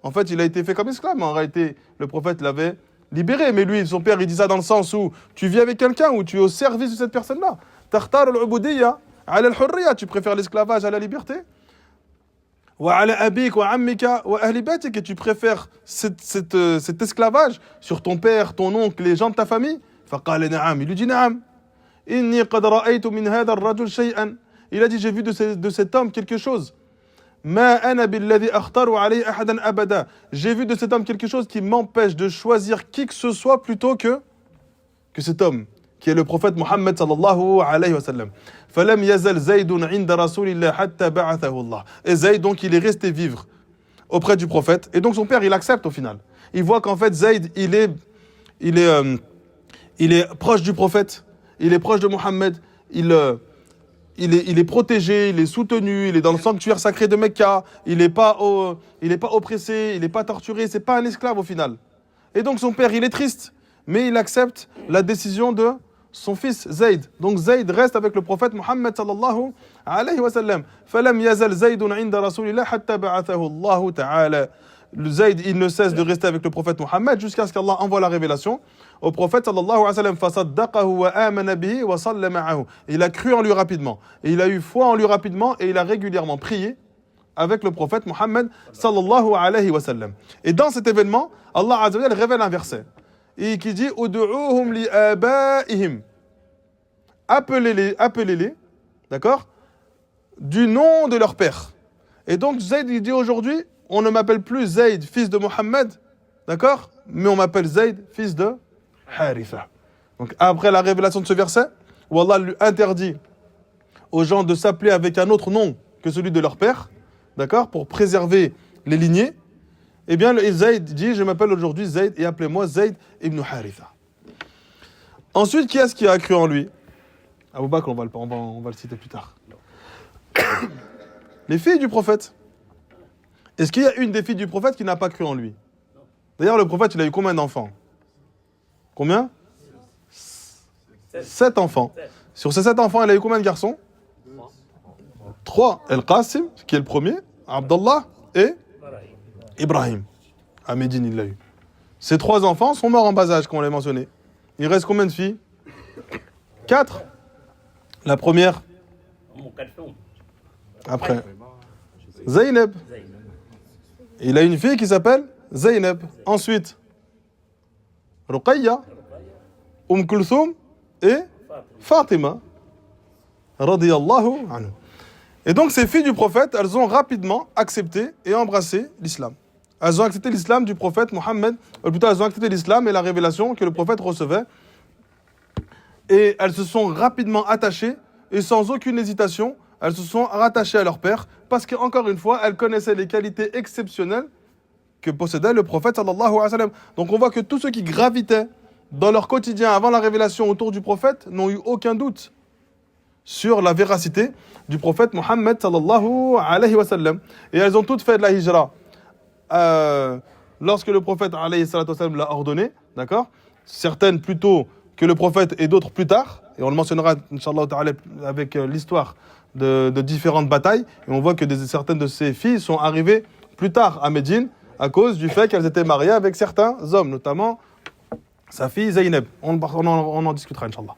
S1: En fait, il a été fait comme esclave, mais en réalité, le prophète l'avait libéré. Mais lui, son père, il dit ça dans le sens où tu vis avec quelqu'un, où tu es au service de cette personne-là. Takhtar al-ubudiyya ala al-hurriya. Tu préfères l'esclavage à la liberté. Et tu préfères cet esclavage sur ton père, ton oncle, les gens de ta famille. Il lui dit Naam. Il a dit, j'ai vu de cet homme quelque chose. J'ai vu de cet homme quelque chose qui m'empêche de choisir qui que ce soit plutôt que cet homme, qui est le prophète Mohammed sallallahu alayhi wa sallam. فلم يزل زيد عند رسول الله حتى بعثه الله. Et Zayd, donc, il est resté vivre auprès du prophète. Et donc, son père, il accepte au final. Il voit qu'en fait, Zayd, il est proche du prophète. Il est proche de Mohammed. Il est protégé, il est soutenu, il est dans le sanctuaire sacré de Mecca. Il n'est pas oppressé, il n'est pas torturé. C'est pas un esclave au final. Et donc, son père, il est triste. Mais il accepte la décision de son fils Zayd. Donc Zayd reste avec le prophète Mohammed sallallahu alayhi wa sallam. فَلَمْ يَزَلْ زَيْدٌ عِنْدَ رَسُولِ اللَّهِ حَتَّى بَعَثَهُ اللَّهُ تَعَالَى. Zayd, il ne cesse de rester avec le prophète Mohammed jusqu'à ce qu'Allah envoie la révélation au prophète sallallahu alayhi wa sallam. فَصَدَّقَهُ وَآمَنَ بِهِ وَصَلَّ مَعَهُ. Il a cru en lui rapidement. Et il a eu foi en lui rapidement et il a régulièrement prié avec le prophète Mohammed sallallahu alayhi wa sallam. Et dans cet événement, Allah azza wa jalla révèle un verset. Et qui dit Udu'uhum li abaihim. Appelez-les, d'accord, du nom de leur père. Et donc Zayd, il dit aujourd'hui, on ne m'appelle plus Zayd, fils de Mohammed, d'accord, mais on m'appelle Zayd, fils de Haritha. Donc après la révélation de ce verset, où Allah lui interdit aux gens de s'appeler avec un autre nom que celui de leur père, d'accord, pour préserver les lignées, eh bien Zayd dit, je m'appelle aujourd'hui Zayd et appelez-moi Zayd ibn Haritha. Ensuite, qui est-ce qui a cru en lui? Abu Bakr, on va le citer plus tard. Les filles du prophète. Est-ce qu'il y a une des filles du prophète qui n'a pas cru en lui? D'ailleurs, le prophète, il a eu combien d'enfants? Combien? 7 enfants. Sur ces 7 enfants, il a eu combien de garçons? 3. Al-Qasim, qui est le premier, Abdallah et Ibrahim. À Médine, il l'a eu. Ces 3 enfants sont morts en bas âge, comme on l'a mentionné. Il reste combien de filles? 4. La première, après, Zaynab. Il a une fille qui s'appelle Zaynab. Ensuite, Ruqayya, Kulthum et Fatima. Radiyallahu anhu. Et donc ces filles du prophète, elles ont rapidement accepté et embrassé l'islam. Elles ont accepté l'islam du prophète Mohammed, ou plutôt elles ont accepté l'islam et la révélation que le prophète recevait. Et elles se sont rapidement attachées et sans aucune hésitation, elles se sont rattachées à leur père parce qu'encore une fois, elles connaissaient les qualités exceptionnelles que possédait le prophète sallallahu alayhi wa sallam. Donc on voit que tous ceux qui gravitaient dans leur quotidien avant la révélation autour du prophète n'ont eu aucun doute sur la véracité du prophète Mohammed sallallahu alayhi wa sallam. Et elles ont toutes fait de la hijra lorsque le prophète alayhi wa sallam l'a ordonné, d'accord? Certaines plus tôt que le prophète et d'autres plus tard. Et on le mentionnera, Inch'Allah ta'ala, avec l'histoire de différentes batailles. Et on voit que certaines de ces filles sont arrivées plus tard à Médine à cause du fait qu'elles étaient mariées avec certains hommes, notamment sa fille Zaynab. On en discutera, Inch'Allah.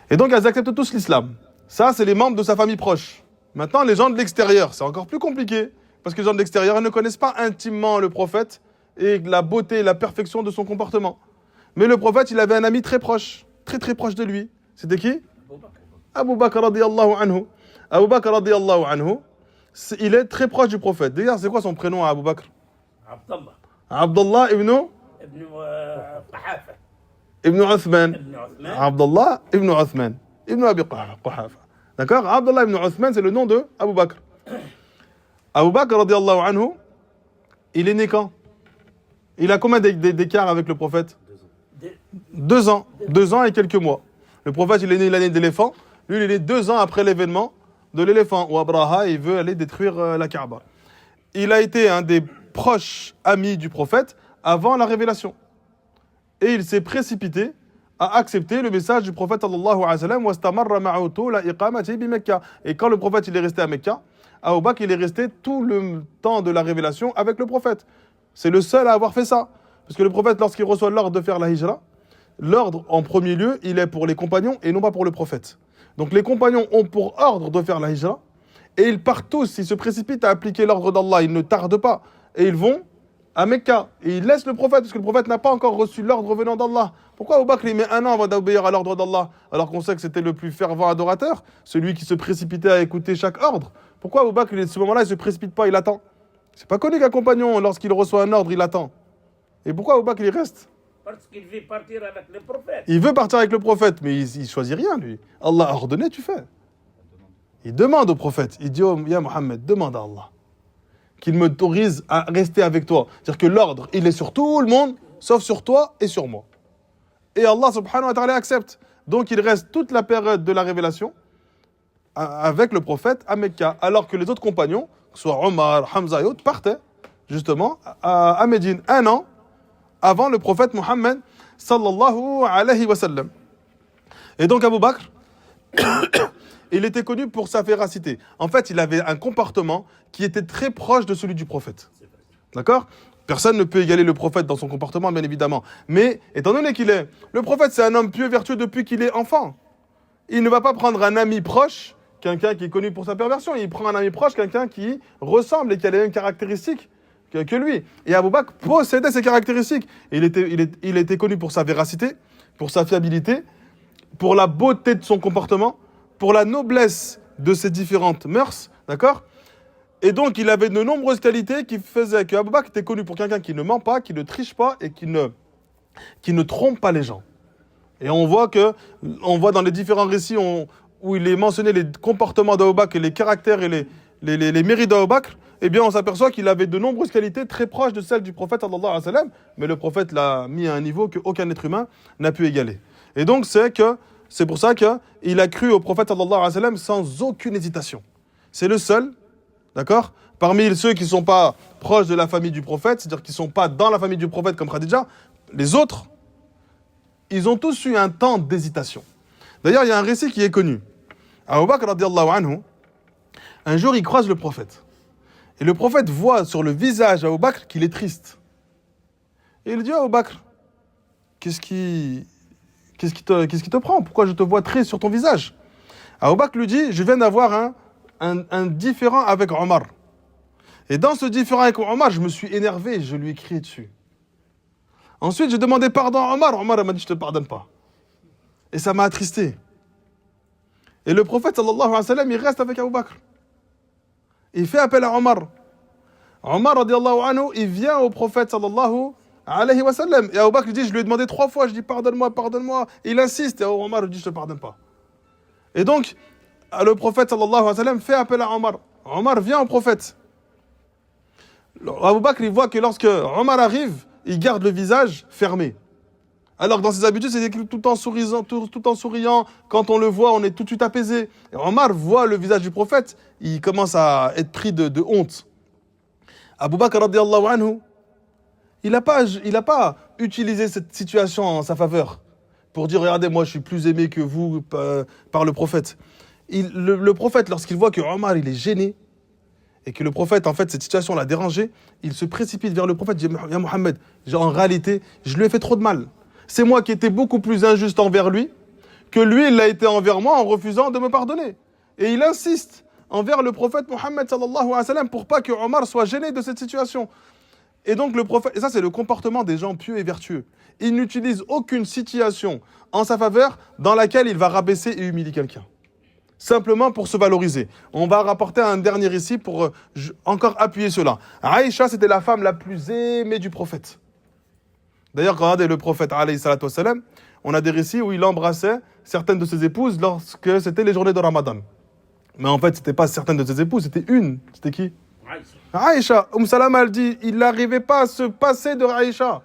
S1: Et donc, elles acceptent tous l'islam. Ça, c'est les membres de sa famille proche. Maintenant, les gens de l'extérieur, c'est encore plus compliqué. Parce que les gens de l'extérieur, ils ne connaissent pas intimement le prophète et la beauté et la perfection de son comportement. Mais le prophète, il avait un ami très proche de lui. C'était qui? Abu Bakr radiyallahu anhu. Abu Bakr radiyallahu anhu, il est très proche du prophète. D'ailleurs, c'est quoi son prénom à Abu Bakr?
S2: Abdallah.
S1: Abdallah ibn
S2: Qahafa.
S1: Ibn Uthman. Abdallah ibn Uthman. Ibn Abi Quhafa. D'accord? Abdallah ibn Uthman, c'est le nom de Abu Bakr. Abu Bakr radiyallahu anhu, il est né quand? Il a combien d'écart avec le prophète? 2 ans. 2 ans et quelques mois. Le prophète, il est né l'année d'éléphant. Lui, il est né 2 ans après l'événement de l'éléphant, où Abraha, il veut aller détruire la Kaaba. Il a été un des proches amis du prophète avant la révélation. Et il s'est précipité à accepter le message du prophète sallallahu alayhi wa sallam, wastamarra ma'ahu tula iqamati bi Mecca. Et quand le prophète il est resté à Mecca, Abu Bakr il est resté tout le temps de la révélation avec le prophète. C'est le seul à avoir fait ça. Parce que le prophète, lorsqu'il reçoit l'ordre de faire la hijra, l'ordre en premier lieu, il est pour les compagnons et non pas pour le prophète. Donc les compagnons ont pour ordre de faire la hijra et ils partent tous, ils se précipitent à appliquer l'ordre d'Allah, ils ne tardent pas et ils vont à Mecca et ils laissent le prophète parce que le prophète n'a pas encore reçu l'ordre venant d'Allah. Pourquoi Abu Bakr il met 1 an avant d'obéir à l'ordre d'Allah alors qu'on sait que c'était le plus fervent adorateur, celui qui se précipitait à écouter chaque ordre? Pourquoi Abu Bakr à ce moment-là il ne se précipite pas, il attend? C'est pas connu qu'un compagnon lorsqu'il reçoit un ordre il attend. Et pourquoi Abu Bakr il reste?
S2: Parce qu'il veut partir avec le prophète.
S1: Il veut partir avec le prophète, mais il choisit rien, lui. Allah a ordonné, tu fais. Il demande au prophète, il dit, oh, ya Mohammed, demande à Allah qu'il m'autorise à rester avec toi. C'est-à-dire que l'ordre, il est sur tout le monde, sauf sur toi et sur moi. Et Allah subhanahu wa ta'ala accepte. Donc il reste toute la période de la révélation avec le prophète à Mecca, alors que les autres compagnons, que ce soit Omar, Hamza et autres, partaient justement à Médine 1 an avant le prophète Mohammed sallallahu alayhi wa sallam. Et donc Abu Bakr, il était connu pour sa véracité. En fait, il avait un comportement qui était très proche de celui du prophète. D'accord? Personne ne peut égaler le prophète dans son comportement, bien évidemment. Mais étant donné qu'il est... Le prophète, c'est un homme pieux, vertueux depuis qu'il est enfant. Il ne va pas prendre un ami proche, quelqu'un qui est connu pour sa perversion. Il prend un ami proche, quelqu'un qui ressemble et qui a les mêmes caractéristiques que lui. Et Abu Bakr possédait ces caractéristiques. Il était connu pour sa véracité, pour sa fiabilité, pour la beauté de son comportement, pour la noblesse de ses différentes mœurs, d'accord? Et donc, il avait de nombreuses qualités qui faisaient que Abu Bakr était connu pour quelqu'un qui ne ment pas, qui ne triche pas et qui ne trompe pas les gens. Et on voit dans les différents récits où il est mentionné les comportements d'Abu Bakr et les caractères et les mérites d'Abu Bakr, eh bien, on s'aperçoit qu'il avait de nombreuses qualités très proches de celles du prophète sallallahu alayhi wa sallam, mais le prophète l'a mis à un niveau qu'aucun être humain n'a pu égaler. Et donc, c'est pour ça qu'il a cru au prophète sallallahu alayhi wa sallam sans aucune hésitation. C'est le seul, d'accord? Parmi ceux qui ne sont pas proches de la famille du prophète, c'est-à-dire qui ne sont pas dans la famille du prophète comme Khadija, les autres, ils ont tous eu un temps d'hésitation. D'ailleurs, il y a un récit qui est connu. Abu Bakr radiallahu anhu, un jour il croise le prophète. Et le prophète voit sur le visage d'Abu Bakr qu'il est triste. Et il dit à Abu Bakr, qu'est-ce qui te prend? Pourquoi je te vois triste sur ton visage? Abu Bakr lui dit, je viens d'avoir un différend avec Omar. Et dans ce différend avec Omar, je me suis énervé et je lui ai crié dessus. Ensuite, j'ai demandé pardon à Omar. Omar m'a dit, je ne te pardonne pas. Et ça m'a attristé. Et le prophète, sallallahu alayhi wa sallam, il reste avec Abu Bakr. Il fait appel à Omar. Omar, radiallahu anhu, il vient au prophète, sallallahu alayhi wa sallam. Et Abu Bakr lui dit, je lui ai demandé 3 fois, je dis pardonne-moi, pardonne-moi. Il insiste, et Omar lui dit, je ne te pardonne pas. Et donc, le prophète, sallallahu alayhi wa sallam, fait appel à Omar. Omar vient au prophète. Abu Bakr, il voit que lorsque Omar arrive, il garde le visage fermé. Alors que dans ses habitudes, c'est tout le temps souriant, tout le temps souriant. Quand on le voit, on est tout de suite apaisé. Et Omar voit le visage du prophète, il commence à être pris de honte. Abu Bakr radiallahu anhu, il n'a pas utilisé cette situation en sa faveur pour dire, regardez, moi je suis plus aimé que vous par le prophète. Le prophète, lorsqu'il voit que Omar il est gêné, et que le prophète, en fait, cette situation l'a dérangé, il se précipite vers le prophète, il dit, ya Mohammed, en réalité, je lui ai fait trop de mal. C'est moi qui étais beaucoup plus injuste envers lui que lui, il l'a été envers moi en refusant de me pardonner. Et il insiste envers le prophète Mohammed sallallahu alayhi wa sallam pour pas que Omar soit gêné de cette situation. Et donc le prophète, et ça c'est le comportement des gens pieux et vertueux. Il n'utilise aucune situation en sa faveur dans laquelle il va rabaisser et humilier quelqu'un. Simplement pour se valoriser. On va rapporter un dernier récit pour encore appuyer cela. Aïcha, c'était la femme la plus aimée du prophète. D'ailleurs, regardez le prophète, alayhi salatu wassalam, on a des récits où il embrassait certaines de ses épouses lorsque c'était les journées de Ramadan. Mais en fait, c'était pas certaines de ses épouses, c'était une. C'était qui? Aïcha. Salama, elle dit, il n'arrivait pas à se passer de Aïcha.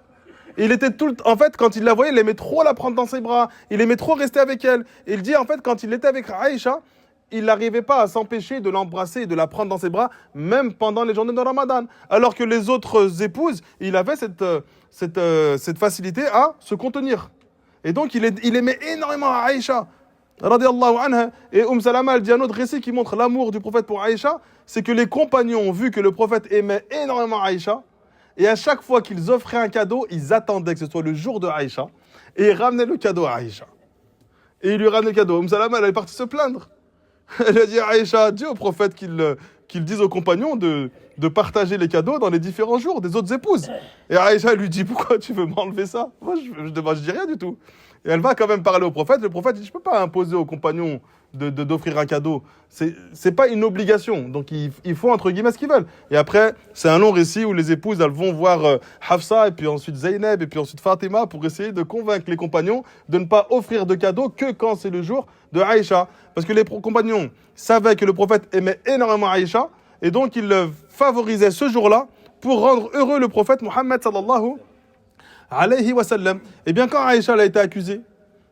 S1: Il était en fait, quand il la voyait, il aimait trop la prendre dans ses bras. Il aimait trop rester avec elle. Il dit, en fait, quand il était avec Aïcha, il n'arrivait pas à s'empêcher de l'embrasser et de la prendre dans ses bras, même pendant les journées de Ramadan. Alors que les autres épouses, il avait cette facilité à se contenir. Et donc, il aimait énormément Aïcha. Radiallahu anha. Et Salama, elle dit un autre récit qui montre l'amour du prophète pour Aïcha, c'est que les compagnons ont vu que le prophète aimait énormément Aïcha. Et à chaque fois qu'ils offraient un cadeau, ils attendaient que ce soit le jour de Aïcha. Et ils ramenaient le cadeau à Aïcha. Et ils lui ramenaient le cadeau. Salama, elle est partie se plaindre. Elle a dit à Aïcha, dis au prophète qu'il dise aux compagnons de partager les cadeaux dans les différents jours des autres épouses. Et Aïcha lui dit, pourquoi tu veux m'enlever ça? Moi, je dis rien du tout. Et elle va quand même parler au prophète. Le prophète dit, je ne peux pas imposer aux compagnons d'offrir un cadeau. C'est pas une obligation. Donc, ils font entre guillemets ce qu'ils veulent. Et après, c'est un long récit où les épouses, elles vont voir Hafsa, et puis ensuite Zaynab, et puis ensuite Fatima, pour essayer de convaincre les compagnons de ne pas offrir de cadeaux que quand c'est le jour de Aïcha. Parce que les compagnons savaient que le prophète aimait énormément Aïcha, et donc ils le favorisaient ce jour-là pour rendre heureux le prophète Mohammed sallallahu alayhi wa sallam. Et bien quand Aïcha a été accusée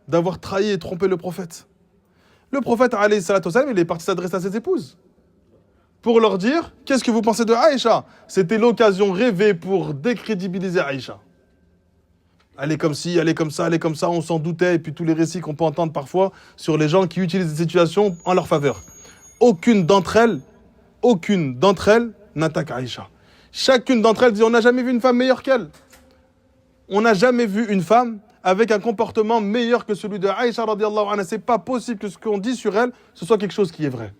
S1: d'avoir trahi et trompé le prophète alayhi salatu wa sallam, il est parti s'adresser à ses épouses pour leur dire, qu'est-ce que vous pensez de Aïcha? C'était l'occasion rêvée pour décrédibiliser Aïcha. Elle est comme ci, elle est comme ça, elle est comme ça, on s'en doutait. Et puis tous les récits qu'on peut entendre parfois sur les gens qui utilisent des situations en leur faveur. Aucune d'entre elles n'attaque Aïcha. Chacune d'entre elles dit, on n'a jamais vu une femme meilleure qu'elle. On n'a jamais vu une femme avec un comportement meilleur que celui de Aïcha radiallahu anha. C'est pas possible que ce qu'on dit sur elle, ce soit quelque chose qui est vrai.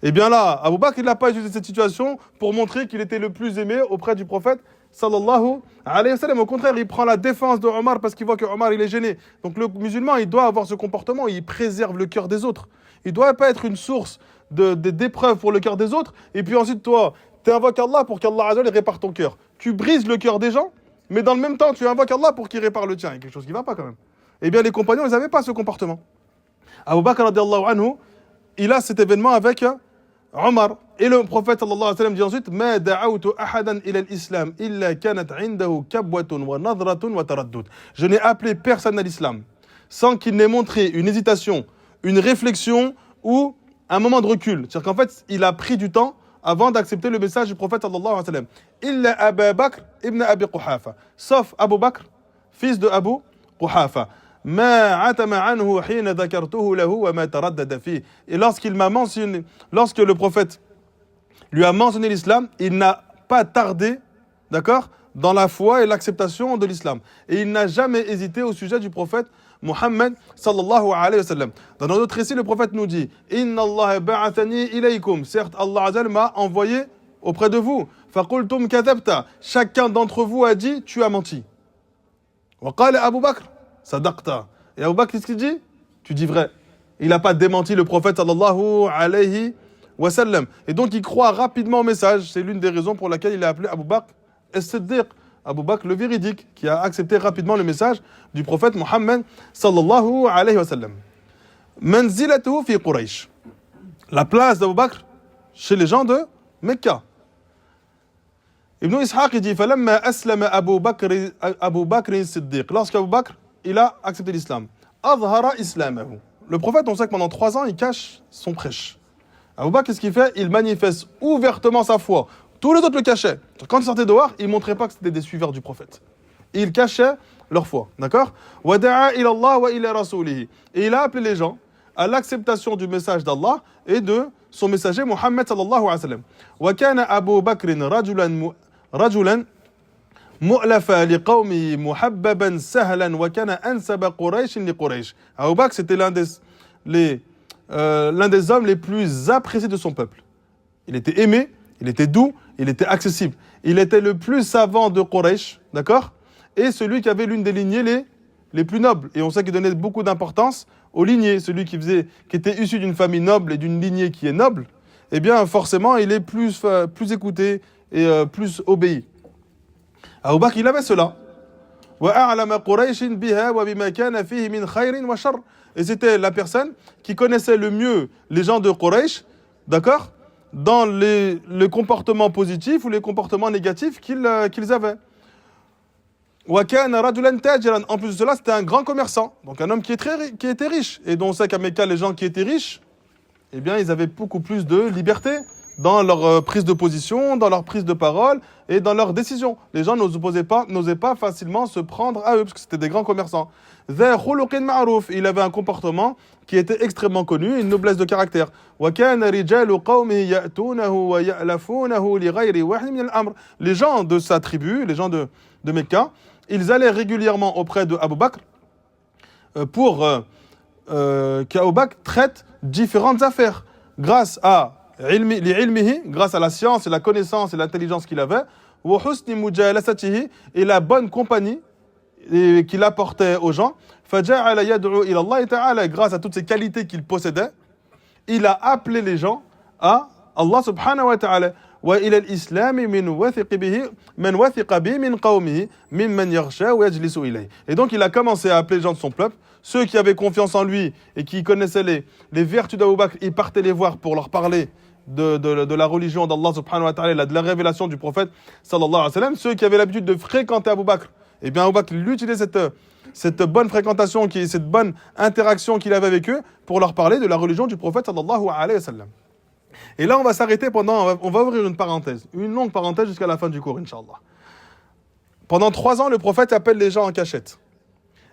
S1: Et bien là, Abu Bakr, il n'a pas utilisé cette situation pour montrer qu'il était le plus aimé auprès du prophète sallallahu alayhi wa sallam. Au contraire, il prend la défense de Omar parce qu'il voit que Omar, il est gêné. Donc le musulman, il doit avoir ce comportement, il préserve le cœur des autres. Il ne doit pas être une source d'épreuve pour le cœur des autres. Et puis ensuite, toi, tu invoques Allah pour qu'Allah Azza wa Jalla répare ton cœur. Tu brises le cœur des gens, mais dans le même temps, tu invoques Allah pour qu'il répare le tien. Il y a quelque chose qui ne va pas quand même. Eh bien, les compagnons, ils n'avaient pas ce comportement. Abu Bakr radiallahu anhu, il a cet événement avec Omar. Et le prophète sallallahu alayhi wa sallam dit ensuite, Ma da'awtu ahadan ila l'islam illa kanat indahu kabwatun wa nadratun wa taraddud. Je n'ai appelé personne à l'islam sans qu'il n'ait montré une hésitation, une réflexion ou un moment de recul. C'est-à-dire qu'en fait, il a pris du temps avant d'accepter le message du prophète sallallahu alayhi wa sallam. Illa Abu Bakr ibn Abi Quhafa. Sauf Abu Bakr, fils de Abu Quhafa. ما عتم عنه حين ذكرته له وما تردد فيه. Et lorsqu'il m'a mentionné, lorsque le prophète lui a mentionné l'islam, il n'a pas tardé, d'accord, dans la foi et l'acceptation de l'islam. Et il n'a jamais hésité au sujet du prophète Muhammad sallallahu alayhi wa sallam. Dans un autre récit, le prophète nous dit Inna Allah ba'athani ilaykum. Certes, Allah Azza m'a envoyé auprès de vous. Faqultum kadhabta. Chacun d'entre vous a dit tu as menti. Wa qala Abu Bakr sadaqta. Et Abu Bakr, qu'est-ce qu'il dit? Tu dis vrai. Il n'a pas démenti le prophète sallallahu alayhi wa sallam. Et donc il croit rapidement au message. C'est l'une des raisons pour laquelle il a appelé Abu Bakr as-Siddiq. Abu Bakr le véridique, qui a accepté rapidement le message du prophète Muhammad sallallahu alayhi wa sallam. Manzilatuhu fi Quraysh. La place d'Abu Bakr chez les gens de Mecca. Ibn Ishaq dit فلما أسلم أبو بكر الصديق. Lorsqu'Abu Bakr il a accepté l'islam. أظهر إسلامه. Le prophète, on sait que pendant 3 ans, il cache son prêche. Abu Bakr, qu'est-ce qu'il fait? Il manifeste ouvertement sa foi. Tous les autres le cachaient. Quand ils sortaient dehors, ils ne montraient pas que c'était des suiveurs du prophète. Ils cachaient leur foi. D'accord? وَدَعَا إِلَى اللَّهِ وَإِلَى رَسُولِهِ. Et il a appelé les gens à l'acceptation du message d'Allah et de son messager Muhammad sallallahu alayhi wa sallam. وَكَانَ أَبُو بَكْرٍ رجلا مؤلفا لقومه محببا سهلا وكان أنسب قريش لقريش. Abu Bakr, c'était l'un des hommes les plus appréciés de son peuple. Il était aimé, il était doux, il était accessible. Il était le plus savant de Quraysh, d'accord? Et celui qui avait l'une des lignées les plus nobles. Et on sait qu'il donnait beaucoup d'importance aux lignées. Celui qui était issu d'une famille noble et d'une lignée qui est noble, eh bien forcément il est plus écouté et plus obéi. Abu Bakr, il avait cela. Et c'était la personne qui connaissait le mieux les gens de Quraysh, d'accord, dans les comportements positifs ou les comportements négatifs qu'ils avaient. En plus de cela, c'était un grand commerçant, donc un homme qui était riche. Et dont on sait qu'à Mecca, les gens qui étaient riches, eh bien, ils avaient beaucoup plus de liberté dans leur prise de position, dans leur prise de parole et dans leurs décisions. Les gens n'osaient pas facilement se prendre à eux, parce que c'était des grands commerçants. Il avait un comportement qui était extrêmement connu, une noblesse de caractère. Les gens de sa tribu, les gens de Mecca, ils allaient régulièrement auprès de Abu Bakr pour qu'Abu Bakr traite différentes affaires grâce à la science et la connaissance et l'intelligence qu'il avait, et la bonne compagnie qu'il apportait aux gens. Grâce à toutes ces qualités qu'il possédait, il a appelé les gens à Allah subhanahu wa ta'ala. Et donc il a commencé à appeler les gens de son peuple, ceux qui avaient confiance en lui et qui connaissaient les vertus d'Abu Bakr. Ils partaient les voir pour leur parler de la religion d'Allah subhanahu wa ta'ala, de la révélation du prophète sallallahu alayhi wa sallam. Ceux qui avaient l'habitude de fréquenter Abu Bakr, eh bien Abu Bakr il utilisait cette bonne fréquentation, cette bonne interaction qu'il avait avec eux pour leur parler de la religion du prophète sallallahu alayhi wa sallam. Et là on va s'arrêter on va ouvrir une longue parenthèse jusqu'à la fin du cours, Inch'Allah. Pendant 3 ans, le prophète appelle les gens en cachette.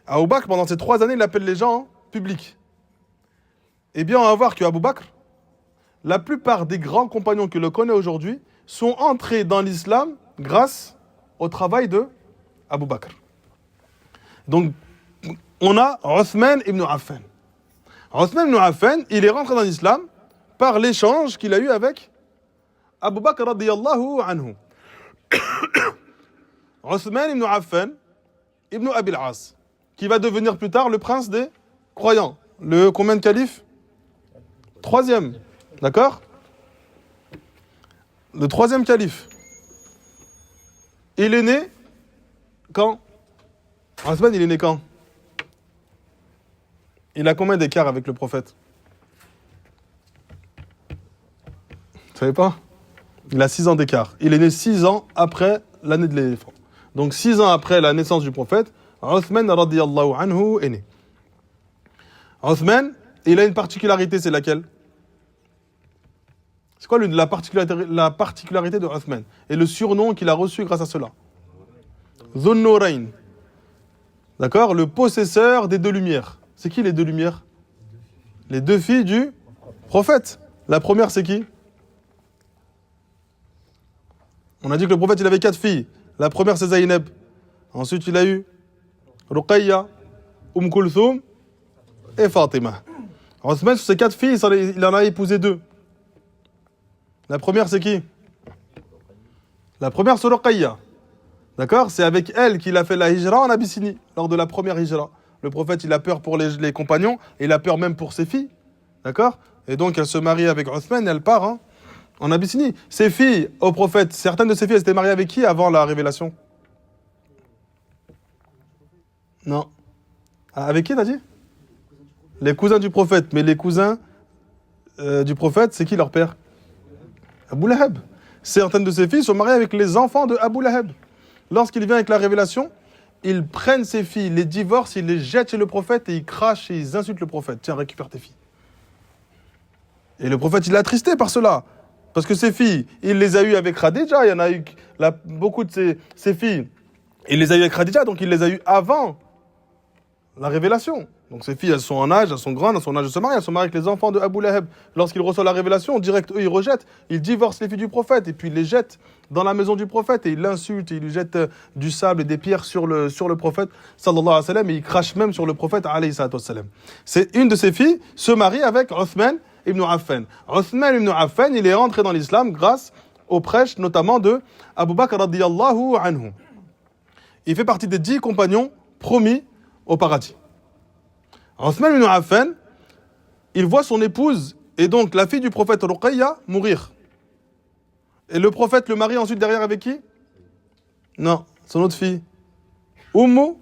S1: Abu Bakr, pendant ces 3 années, il appelle les gens en public. Eh bien, on va voir qu'Abu Bakr, la plupart des grands compagnons que l'on connaît aujourd'hui sont entrés dans l'islam grâce au travail de Abu Bakr. Donc, on a Othman ibn Affan. Othman ibn Affan, il est rentré dans l'islam par l'échange qu'il a eu avec Abu Bakr radiyallahu anhu. Othman ibn Affan ibn Abi al-As, qui va devenir plus tard le prince des croyants. Le combien de calife? 3e. D'accord? Le 3e calife. Il est né quand? Othman, il est né quand? Il a combien d'écart avec le prophète? Vous savez pas? Il a 6 ans d'écart. Il est né 6 ans après l'année de l'éléphant. Donc 6 ans après la naissance du prophète, Othman radiyallahu anhu est né. Othman, il a une particularité, c'est laquelle? C'est quoi la particularité de Othman? Et le surnom qu'il a reçu grâce à cela? Dhun Nurayn. d'accord, le possesseur des deux lumières. C'est qui les deux lumières? Les deux filles du prophète. La première, c'est qui? On a dit que le prophète, il avait 4 filles. La première, c'est Zaynab. Ensuite, il a eu Ruqayya, Kulthum et Fatima. Othman, sur ces 4 filles, il en a épousé 2. La première, c'est qui? La première, c'est Ruqayya. D'accord? C'est avec elle qu'il a fait la hijra en Abyssinie, lors de la première hijra. Le prophète, il a peur pour les compagnons, et il a peur même pour ses filles. D'accord? Et donc, elle se marie avec Othman, et elle part en Abyssinie. Ses filles, au prophète, certaines de ses filles, elles étaient mariées avec qui avant la révélation? Non. Avec qui, t'as dit? Les cousins du prophète. Mais les cousins du prophète, c'est qui leur père? Abu Lahab. Certaines de ses filles sont mariées avec les enfants de Abu Lahab. Lorsqu'il vient avec la révélation, ils prennent ses filles, les divorcent, ils les jettent chez le prophète et ils crachent et ils insultent le prophète. Tiens, récupère tes filles. Et le prophète, il est attristé par cela. Parce que ses filles, il les a eues avec Khadija. Il y en a eu beaucoup de ses filles. Il les a eues avec Khadija, donc il les a eues avant la révélation. Donc ces filles, elles sont en âge, elles sont grandes, elles sont en âge de se marier, elles sont mariées avec les enfants de Abu Lahab. Lorsqu'ils reçoivent la révélation, direct, eux, ils rejettent. Ils divorcent les filles du prophète et puis ils les jettent dans la maison du prophète et ils l'insultent, et ils lui jettent du sable et des pierres sur le prophète, sallallahu alayhi wa sallam, et ils crachent même sur le prophète, alayhi wa sallam. C'est une de ses filles se marie avec Othman ibn Affan. Othman ibn Affan, il est rentré dans l'islam grâce aux prêches, notamment de Abu Bakr radiyallahu anhu. Il fait partie des 10 compagnons promis au paradis. Othman ibn Affan, il voit son épouse, et donc la fille du prophète Ruqayya, mourir. Et le prophète le marie ensuite derrière avec qui? Non, son autre fille. Ummu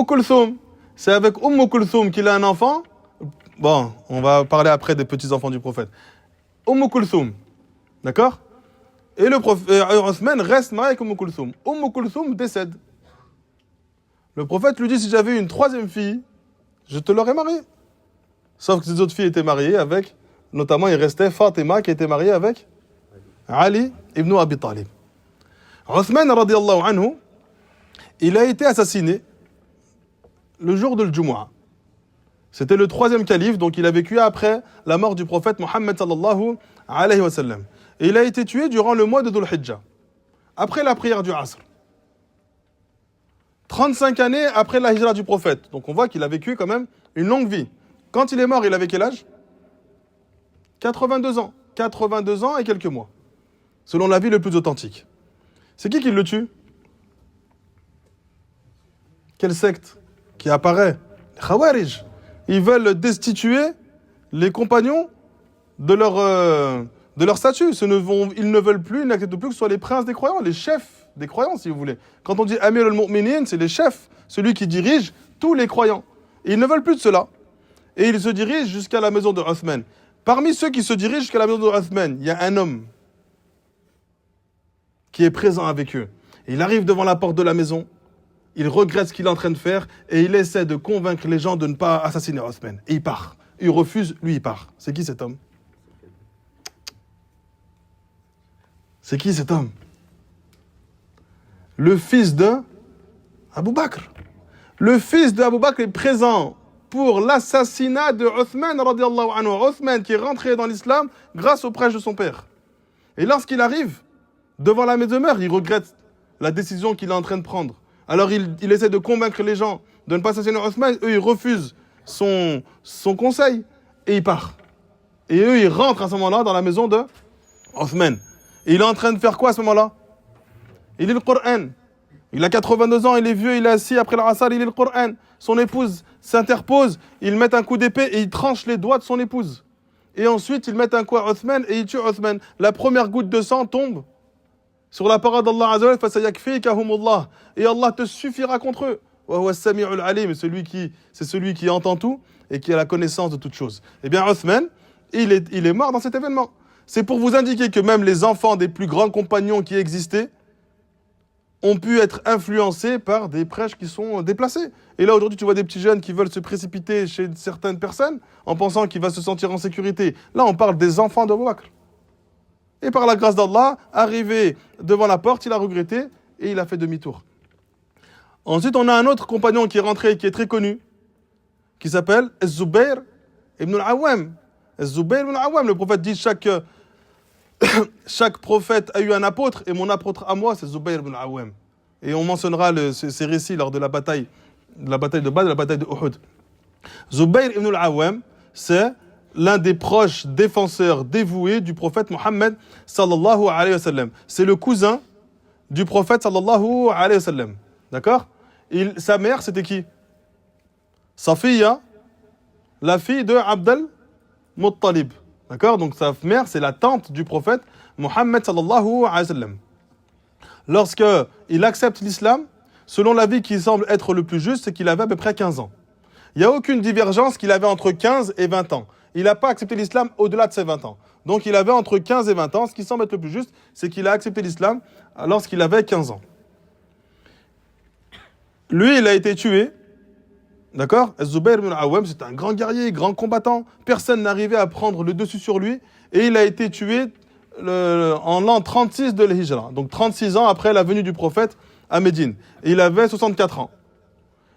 S1: Kulthum. C'est avec Ummu Kulthum qu'il a un enfant. Bon, on va parler après des petits-enfants du prophète. Ummu Kulthum. D'accord? Et le prophète Othman reste marié avec Ummu Kulthum. Ummu Kulthum décède. Le prophète lui dit, si j'avais une 3e fille, je te l'aurais mariée. Sauf que ces autres filles étaient mariées avec, notamment il restait Fatima qui était mariée avec Ali ibn Abi Talib. Othman radiyallahu anhu, il a été assassiné le jour de l'Jumu'ah. C'était le 3e calife, donc il a vécu après la mort du prophète Mohammed sallallahu alayhi wa sallam. Et il a été tué durant le mois de Dhul Hijjah, après la prière du Asr. 35 années après la hijra du prophète. Donc on voit qu'il a vécu quand même une longue vie. Quand il est mort, il avait quel âge? 82 ans. 82 ans et quelques mois. Selon l'avis le plus authentique. C'est qui le tue? Quelle secte qui apparaît? Les Khawarij. Ils veulent destituer les compagnons de leur statut. Ils ne veulent plus, ils n'acceptent plus que ce soit les princes des croyants, les chefs des croyants, si vous voulez. Quand on dit Amir al-Mu'minin, c'est les chefs, celui qui dirige tous les croyants. Et ils ne veulent plus de cela. Et ils se dirigent jusqu'à la maison de Othman. Parmi ceux qui se dirigent jusqu'à la maison de Othman, il y a un homme qui est présent avec eux. Et il arrive devant la porte de la maison, il regrette ce qu'il est en train de faire et il essaie de convaincre les gens de ne pas assassiner Othman. Et il part. Il refuse, lui il part. C'est qui cet homme? C'est qui cet homme? Le fils de Abu Bakr. Le fils d'Abu Bakr est présent pour l'assassinat de Othman radiyallahu anhu. Othman qui est rentré dans l'islam grâce au prêche de son père. Et lorsqu'il arrive devant la demeure, il regrette la décision qu'il est en train de prendre. Alors il essaie de convaincre les gens de ne pas assassiner Othman. Eux, ils refusent son conseil et il part. Et eux, ils rentrent à ce moment-là dans la maison de Othman. Et il est en train de faire quoi à ce moment-là? Il lit le Coran. Il a 82 ans, il est vieux, il est assis après la Asr, il lit le Coran. Son épouse s'interpose, ils mettent un coup d'épée et ils tranchent les doigts de son épouse. Et ensuite, ils mettent un coup à Othman et ils tuent Othman. La première goutte de sang tombe sur la parole d'Allah Azza wa Jalla, et Allah te suffira contre eux. C'est celui qui entend tout et qui a la connaissance de toutes choses. Eh bien, Othman, il est mort dans cet événement. C'est pour vous indiquer que même les enfants des plus grands compagnons qui existaient ont pu être influencés par des prêches qui sont déplacés. Et là, aujourd'hui, tu vois des petits jeunes qui veulent se précipiter chez certaines personnes en pensant qu'ils vont se sentir en sécurité. Là, on parle des enfants d'Abu Bakr. Et par la grâce d'Allah, arrivé devant la porte, il a regretté et il a fait demi-tour. Ensuite, on a un autre compagnon qui est rentré, qui est très connu, qui s'appelle Az-Zubayr ibn al-Awwam. Az-Zubayr ibn al-Awwam, le prophète dit chaque prophète a eu un apôtre, et mon apôtre à moi, c'est Zubayr ibn al-Awwam. Et on mentionnera ces récits lors de la bataille de Badr, de la bataille de Uhud. Zubayr ibn al-Awwam, c'est l'un des proches défenseurs dévoués du prophète Mohammed sallallahu alayhi wa sallam. C'est le cousin du prophète sallallahu alayhi wa sallam. D'accord? Sa mère, c'était qui? Safiya, la fille de Abd al-Muttalib. D'accord? Donc sa mère, c'est la tante du prophète Mohammed sallallahu alayhi wa sallam. Lorsqu'il accepte l'islam, selon l'avis qui semble être le plus juste, c'est qu'il avait à peu près 15 ans. Il n'y a aucune divergence qu'il avait entre 15 et 20 ans. Il n'a pas accepté l'islam au-delà de ses 20 ans. Donc il avait entre 15 et 20 ans. Ce qui semble être le plus juste, c'est qu'il a accepté l'islam lorsqu'il avait 15 ans. Lui, il a été tué. D'accord? Az-Zubayr ibn al-Awwam, c'est un grand guerrier, grand combattant. Personne n'arrivait à prendre le dessus sur lui. Et il a été tué en l'an 36 de l'Hijra. Donc 36 ans après la venue du prophète à Médine. Et il avait 64 ans.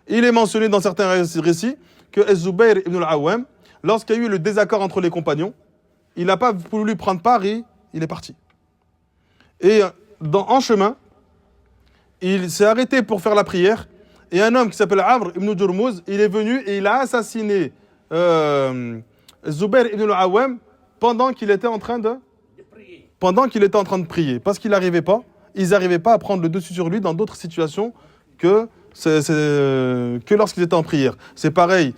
S1: Il est mentionné dans certains récits que Az-Zubayr ibn al-Awwam, lorsqu'il y a eu le désaccord entre les compagnons, il n'a pas voulu prendre part et il est parti. Et en chemin, il s'est arrêté pour faire la prière. Et un homme qui s'appelle Amr ibn Jurmuz, il est venu et il a assassiné Zubayr ibn al-Awwam pendant qu'il était en train de prier. Parce qu'ils n'arrivaient pas à prendre le dessus sur lui dans d'autres situations que lorsqu'ils étaient en prière. C'est pareil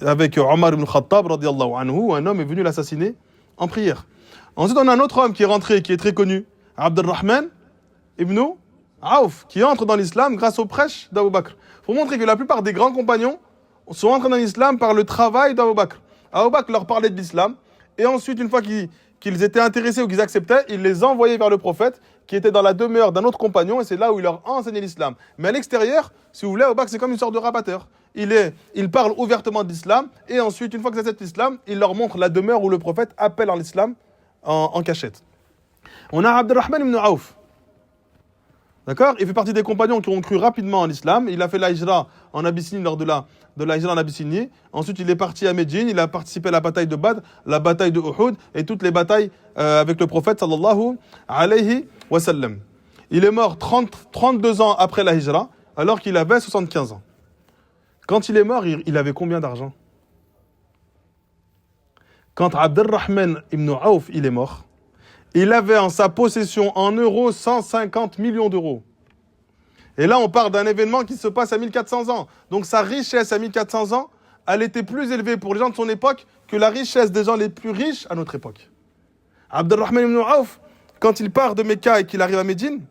S1: avec Omar ibn Khattab, radiallahu anhu, où un homme est venu l'assassiner en prière. Ensuite, on a un autre homme qui est rentré, qui est très connu, Abdurrahman ibn Auf, qui entre dans l'islam grâce aux prêches d'Abu Bakr. Il faut montrer que la plupart des grands compagnons sont entrés dans l'islam par le travail d'Abu Bakr. Abu Bakr leur parlait de l'islam, et ensuite, une fois qu'ils étaient intéressés ou qu'ils acceptaient, il les envoyait vers le prophète, qui était dans la demeure d'un autre compagnon, et c'est là où il leur enseignait l'islam. Mais à l'extérieur, si vous voulez, Abu Bakr, c'est comme une sorte de rabatteur. Il parle ouvertement de l'islam, et ensuite, une fois qu'ils acceptent l'islam, il leur montre la demeure où le prophète appelle en l'islam en cachette. On a Abdurrahman ibn Auf. D'accord? Il fait partie des compagnons qui ont cru rapidement en l'islam. Il a fait la hijra en Abyssinie lors de la hijra en Abyssinie. Ensuite, il est parti à Médine. Il a participé à la bataille de Badr, la bataille de Uhud et toutes les batailles avec le prophète sallallahu alayhi wa sallam. Il est mort 32 ans après la hijra, alors qu'il avait 75 ans. Quand il est mort, il avait combien d'argent? Quand Abdurrahman ibn Auf il est mort, il avait en sa possession en euros 150 millions d'euros. Et là, on parle d'un événement qui se passe à 1400 ans. Donc sa richesse à 1400 ans, elle était plus élevée pour les gens de son époque que la richesse des gens les plus riches à notre époque. Abdurrahman ibn Auf, quand il part de Mecca et qu'il arrive à Médine,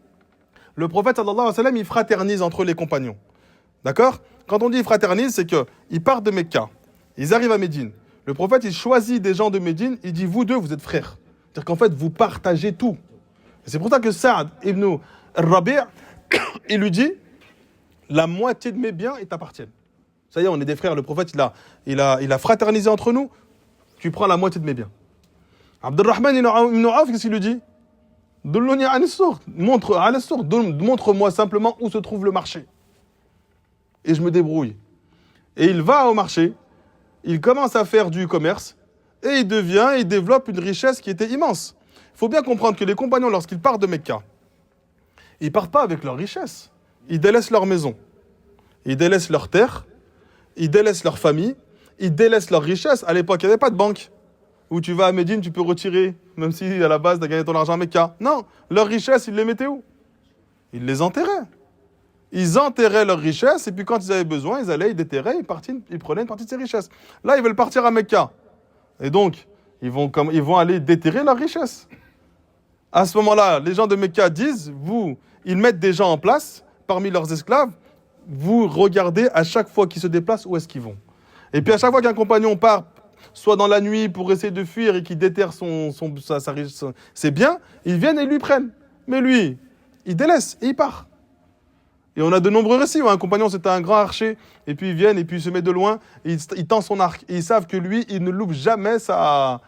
S1: le prophète sallallahu alayhi wa sallam, il fraternise entre les compagnons. D'accord? Quand on dit fraternise, c'est qu'ils partent de Mecca, ils arrivent à Médine. Le prophète, il choisit des gens de Médine, il dit, vous deux, vous êtes frères. C'est-à-dire qu'en fait, vous partagez tout. Et c'est pour ça que Saad ibn Rabi' il lui dit, la moitié de mes biens, ils t'appartiennent. Ça y est, on est des frères. Le prophète, il a fraternisé entre nous. Tu prends la moitié de mes biens. Abdurrahman ibn Auf, qu'est-ce qu'il lui dit? Montre-moi simplement où se trouve le marché. Et je me débrouille. Et il va au marché, il commence à faire du commerce, et il développe une richesse qui était immense. Il faut bien comprendre que les compagnons, lorsqu'ils partent de Mecca, ils ne partent pas avec leur richesse. Ils délaissent leur maison, ils délaissent leur terre, ils délaissent leur famille, ils délaissent leur richesse. À l'époque, il n'y avait pas de banque où tu vas à Médine, tu peux retirer, même si à la base, tu as gagné ton argent à Mecca. Non, leur richesse, ils les mettaient où? Ils les enterraient. Ils enterraient leurs richesses, et puis quand ils avaient besoin, ils allaient, ils déterraient, ils prenaient une partie de ces richesses. Là, ils veulent partir à Mecca. Et donc, ils vont aller déterrer leurs richesses. À ce moment-là, les gens de Mecca disent, ils mettent des gens en place, parmi leurs esclaves, vous regardez à chaque fois qu'ils se déplacent, où est-ce qu'ils vont. Et puis à chaque fois qu'un compagnon part, soit dans la nuit pour essayer de fuir et qu'il déterre ses biens, ils viennent et lui prennent. Mais lui, il délaisse et il part. Et on a de nombreux récits où un compagnon, c'était un grand archer, et puis ils viennent, et puis il se met de loin, et il tend son arc. Et ils savent que lui, il ne loupe jamais sa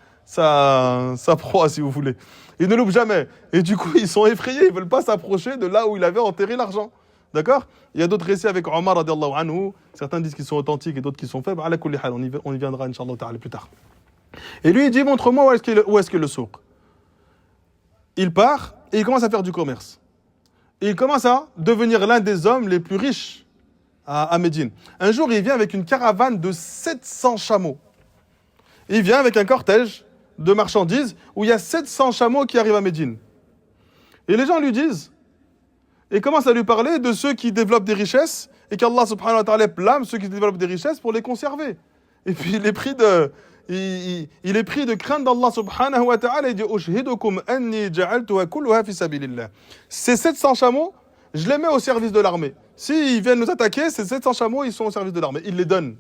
S1: proie, si vous voulez. Il ne loupe jamais. Et du coup, ils sont effrayés, ils ne veulent pas s'approcher de là où il avait enterré l'argent. D'accord? Il y a d'autres récits avec Omar radiallahu anhu. Certains disent qu'ils sont authentiques et d'autres qui sont faibles. Ala kulli hal, on y viendra, Inch'Allah ta'ala, plus tard. Et lui, il dit, montre-moi où est-ce qu'il est le souk. Il part et il commence à faire du commerce. Et il commence à devenir l'un des hommes les plus riches à Médine. Un jour, il vient avec une caravane de 700 chameaux. Il vient avec un cortège de marchandises où il y a 700 chameaux qui arrivent à Médine. Et les gens lui disent, et commencent à lui parler de ceux qui développent des richesses et qu'Allah subhanahu wa ta'ala blâme ceux qui développent des richesses pour les conserver. Et puis il est pris de crainte d'Allah subhanahu wa ta'ala. Il dit Ushhidukum anni ja'altuha kulluha fi sabilillah. Ces 700 chameaux, je les mets au service de l'armée. S'ils viennent nous attaquer, ces 700 chameaux, ils sont au service de l'armée. Il les donne.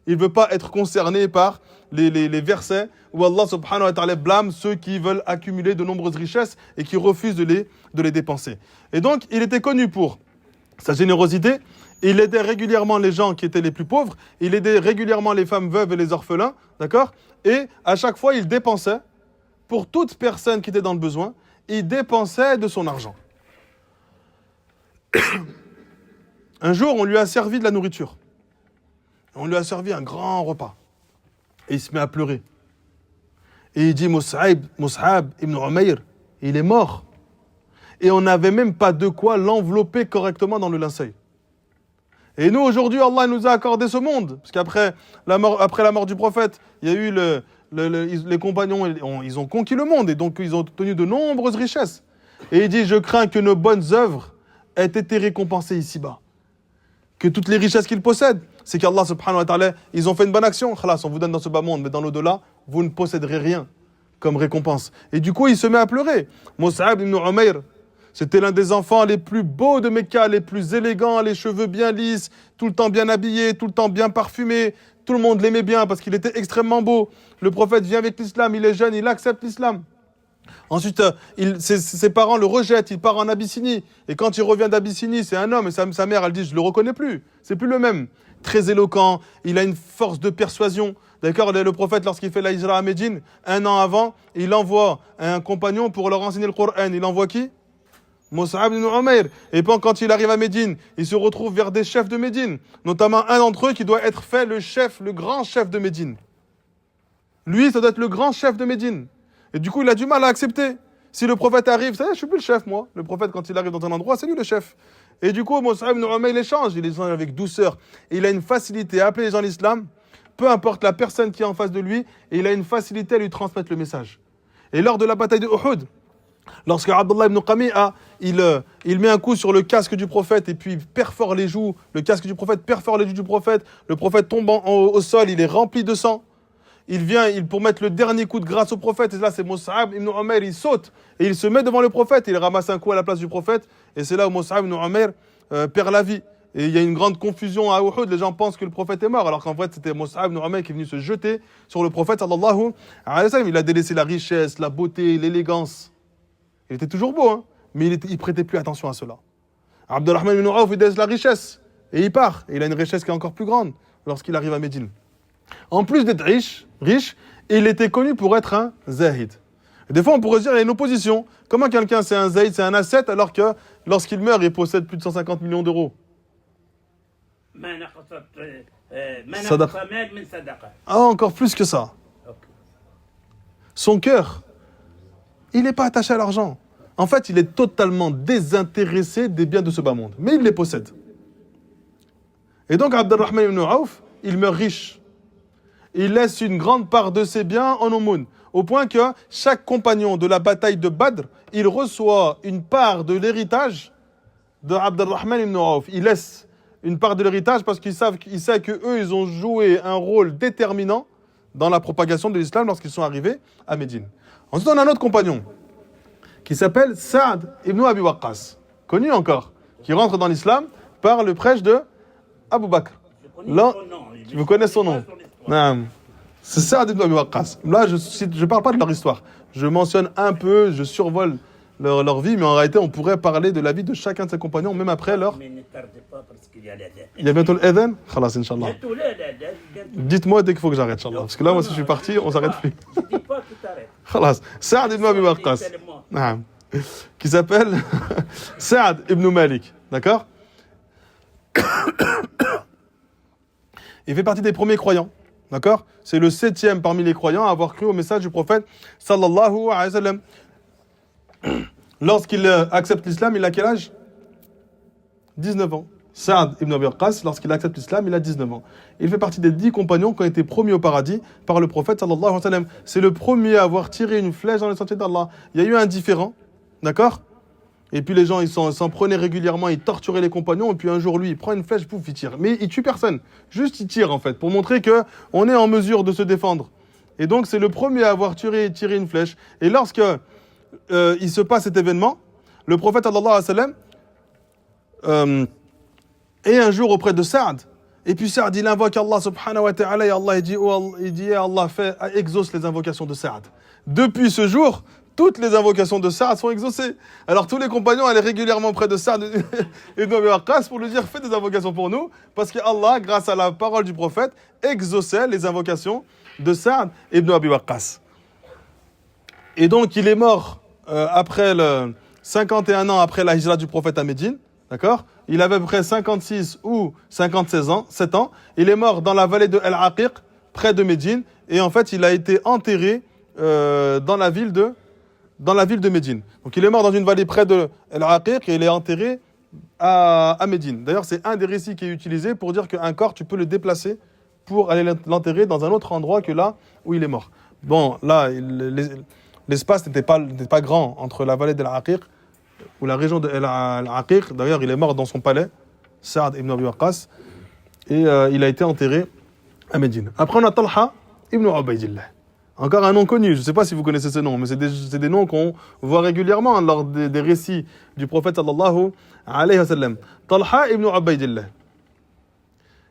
S1: Il ne veut pas être concerné par les versets où Allah subhanahu wa ta'ala blâme ceux qui veulent accumuler de nombreuses richesses et qui refusent de les dépenser. Et donc, il était connu pour sa générosité. Il aidait régulièrement les gens qui étaient les plus pauvres. Il aidait régulièrement les femmes veuves et les orphelins. D'accord? Et à chaque fois, il dépensait, pour toute personne qui était dans le besoin, il dépensait de son argent. Un jour, on lui a servi de la nourriture. On lui a servi un grand repas. Et il se met à pleurer. Et il dit, Mus'ab ibn Umayr, il est mort. Et on n'avait même pas de quoi l'envelopper correctement dans le linceul. Et nous, aujourd'hui, Allah nous a accordé ce monde. Parce qu'après la mort du prophète, il y a eu les compagnons, ils ont conquis le monde. Et donc, ils ont obtenu de nombreuses richesses. Et il dit, je crains que nos bonnes œuvres aient été récompensées ici-bas. Que toutes les richesses qu'ils possèdent, c'est qu'Allah subhanahu wa ta'ala, ils ont fait une bonne action. Khalas, on vous donne dans ce bas monde, mais dans l'au-delà, vous ne posséderez rien comme récompense. Et du coup, il se met à pleurer. Mus'ab ibn Umayr, c'était l'un des enfants les plus beaux de Mecca, les plus élégants, les cheveux bien lisses, tout le temps bien habillé, tout le temps bien parfumé. Tout le monde l'aimait bien parce qu'il était extrêmement beau. Le prophète vient avec l'islam, il est jeune, il accepte l'islam. Ensuite, ses parents le rejettent, il part en Abyssinie. Et quand il revient d'Abyssinie, c'est un homme. Et sa mère, elle dit, je ne le reconnais plus. C'est plus le même. Très éloquent, il a une force de persuasion. D'accord, le prophète, lorsqu'il fait la hijra à Médine, 1 an avant, il envoie un compagnon pour leur enseigner le Coran. Il envoie qui? Mus'ab ibn Umayr. Et puis quand il arrive à Médine, il se retrouve vers des chefs de Médine. Notamment un d'entre eux qui doit être fait le grand chef de Médine. Lui, ça doit être le grand chef de Médine. Et du coup, il a du mal à accepter. Si le prophète arrive, ça y est, je suis plus le chef, moi. Le prophète, quand il arrive dans un endroit, c'est lui le chef. Et du coup, Mus'ab ibn Umayr, il échange. Il échange avec douceur. Et il a une facilité à appeler les gens à l'islam, peu importe la personne qui est en face de lui, et il a une facilité à lui transmettre le message. Et lors de la bataille de Uhud, lorsque Abdullah ibn Qami'a, il met un coup sur le casque du prophète et puis il perfore les joues, le casque du prophète perfore les joues du prophète, le prophète tombe au sol, il est rempli de sang. Il vient pour mettre le dernier coup de grâce au prophète, et là c'est Mus'ab ibn Umayr, il saute et il se met devant le prophète, il ramasse un coup à la place du prophète, et c'est là où Mus'ab ibn Umayr perd la vie. Et il y a une grande confusion à Uhud, les gens pensent que le prophète est mort, alors qu'en fait c'était Mus'ab ibn Umayr qui est venu se jeter sur le prophète sallallahu alayhi wa sallam. Il a délaissé la richesse, la beauté, l'élégance. Il était toujours beau, hein, mais il prêtait plus attention à cela. Abdurrahman ibn Awf, il délaisse la richesse, et il part. Et il a une richesse qui est encore plus grande lorsqu'il arrive à Médine. En plus d'être riche, il était connu pour être un zahid. Et des fois, on pourrait se dire, il y a une opposition. Comment quelqu'un, c'est un zahid, c'est un ascète, alors que lorsqu'il meurt, il possède plus de 150 millions d'euros? Ah, encore plus que ça. Son cœur, il n'est pas attaché à l'argent. En fait, il est totalement désintéressé des biens de ce bas monde. Mais il les possède. Et donc, Abdurrahman ibn Awf, il meurt riche. Il laisse une grande part de ses biens en aumône. Au point que chaque compagnon de la bataille de Badr, il reçoit une part de l'héritage de Abdurrahman ibn Awf. Il laisse une part de l'héritage parce qu'il sait qu'eux, ils ont joué un rôle déterminant dans la propagation de l'islam lorsqu'ils sont arrivés à Médine. Ensuite, on a un autre compagnon qui s'appelle Saad ibn Abi Waqqas, connu encore, qui rentre dans l'islam par le prêche de Abu Bakr. Là, tu connais son nom. Non. C'est Saad ibn Abi Waqqas. Là, je ne parle pas de leur histoire. Je mentionne un peu, je survole leur vie, mais en réalité, on pourrait parler de la vie de chacun de ses compagnons, même après leur...
S2: Mais ne tardez pas parce qu'il y a l'adhan.
S1: Il y a bientôt l'adhan? Khalas, Inch'Allah.
S2: Bientôt l'adhan.
S1: Dites-moi dès qu'il faut que j'arrête, Inch'Allah. Parce que là, moi, si je suis parti, on s'arrête plus.
S2: Je ne dis pas que tu arrêtes.
S1: Khalas. Saad ibn Abi Waqqas. Qui s'appelle Saad ibn Malik. D'accord? Il fait partie des premiers croyants. D'accord? C'est le 7e parmi les croyants à avoir cru au message du prophète sallallahu alayhi wa sallam. Lorsqu'il accepte l'islam, il a quel âge? 19 ans. Saad ibn Abi Waqqas, lorsqu'il accepte l'islam, il a 19 ans. Il fait partie des 10 compagnons qui ont été promis au paradis par le prophète sallallahu alayhi wa sallam. C'est le premier à avoir tiré une flèche dans le sentier d'Allah. Il y a eu un différend, d'accord? Et puis les gens, ils s'en prenaient régulièrement, ils torturaient les compagnons, et puis un jour, lui, il prend une flèche, pouf, il tire. Mais il tue personne. Juste, il tire, en fait, pour montrer qu'on est en mesure de se défendre. Et donc, c'est le premier à avoir tiré une flèche. Et lorsque il se passe cet événement, le prophète sallallahu alayhi wa sallam est un jour auprès de Saad. Et puis Saad, il invoque Allah subhanahu wa ta'ala, et Allah, il dit Allah exauce les invocations de Saad. Depuis ce jour, toutes les invocations de Saad sont exaucées. Alors tous les compagnons allaient régulièrement près de Saad ibn Abi Waqqas pour lui dire fais des invocations pour nous, parce que Allah, grâce à la parole du prophète, exauçait les invocations de Saad ibn Abi Waqqas. Et donc il est mort après 51 ans après la hijra du prophète à Médine, d'accord? Il avait à peu près 56 ou 57 ans, 7 ans. Il est mort dans la vallée de El-Aqiq, près de Médine, et en fait il a été enterré dans la ville de Médine. Donc il est mort dans une vallée près de El-Aqiq et il est enterré à Médine. D'ailleurs, c'est un des récits qui est utilisé pour dire qu'un corps, tu peux le déplacer pour aller l'enterrer dans un autre endroit que là où il est mort. Bon, là, l'espace n'était pas grand entre la vallée d'El-Aqiq ou la région de El-Aqiq. D'ailleurs, il est mort dans son palais, Saad ibn Abi Waqqas, et il a été enterré à Médine. Après, on a Talha ibn Ubaydillah. Encore un nom connu, je ne sais pas si vous connaissez ce nom, mais c'est des noms qu'on voit régulièrement lors des récits du prophète sallallahu alayhi wa sallam. Talha ibn Ubaydillah.